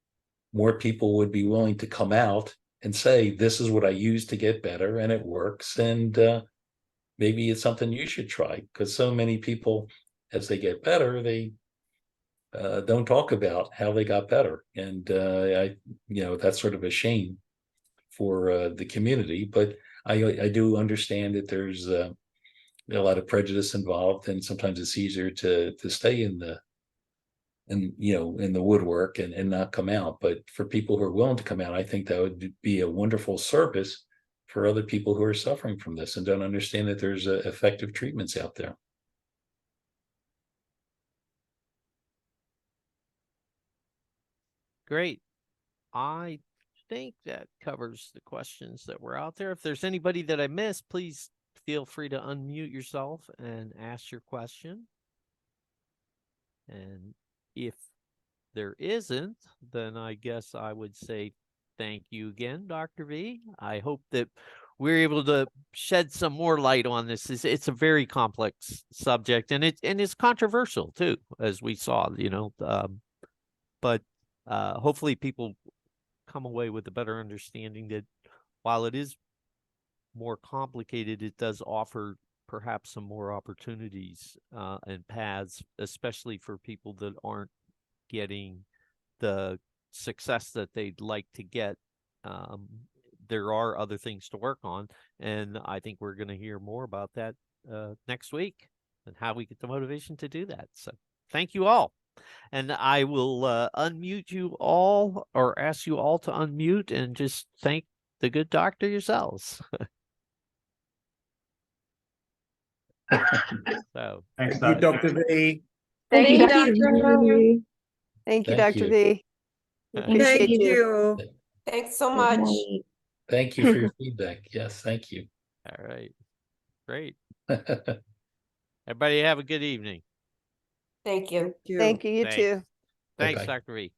more people would be willing to come out and say, this is what I use to get better and it works. And maybe it's something you should try, because so many people, as they get better, they don't talk about how they got better. And that's sort of a shame for the community. But I do understand that there's a lot of prejudice involved, and sometimes it's easier to stay in the woodwork and not come out. But for people who are willing to come out, I think that would be a wonderful service for other people who are suffering from this and don't understand that there's effective treatments out there. Great. I think that covers the questions that were out there. If there's anybody that I missed, please feel free to unmute yourself and ask your question. And if there isn't, then I guess I would say thank you again, Dr. V. I hope that we're able to shed some more light on this. It's a very complex subject, and it's controversial too, as we saw, but hopefully people come away with a better understanding that while it is more complicated, it does offer perhaps some more opportunities and paths, especially for people that aren't getting the success that they'd like to get. There are other things to work on, and I think we're going to hear more about that next week and how we get the motivation to do that. So thank you all. And I will unmute you all, or ask you all to unmute and just thank the good doctor yourselves. So Thanks, Thank you, Dr. Dr. V. Thank you, Thank Dr. V. Thank you, Thank Dr. you. V. Appreciate Thank you. you. Thanks so Good much. night. Thank you for your feedback. Yes, thank you. all right, great. Everybody have a good evening. Thank you. Thank you. You Thanks. too. Thanks, Bye-bye. Dr. V.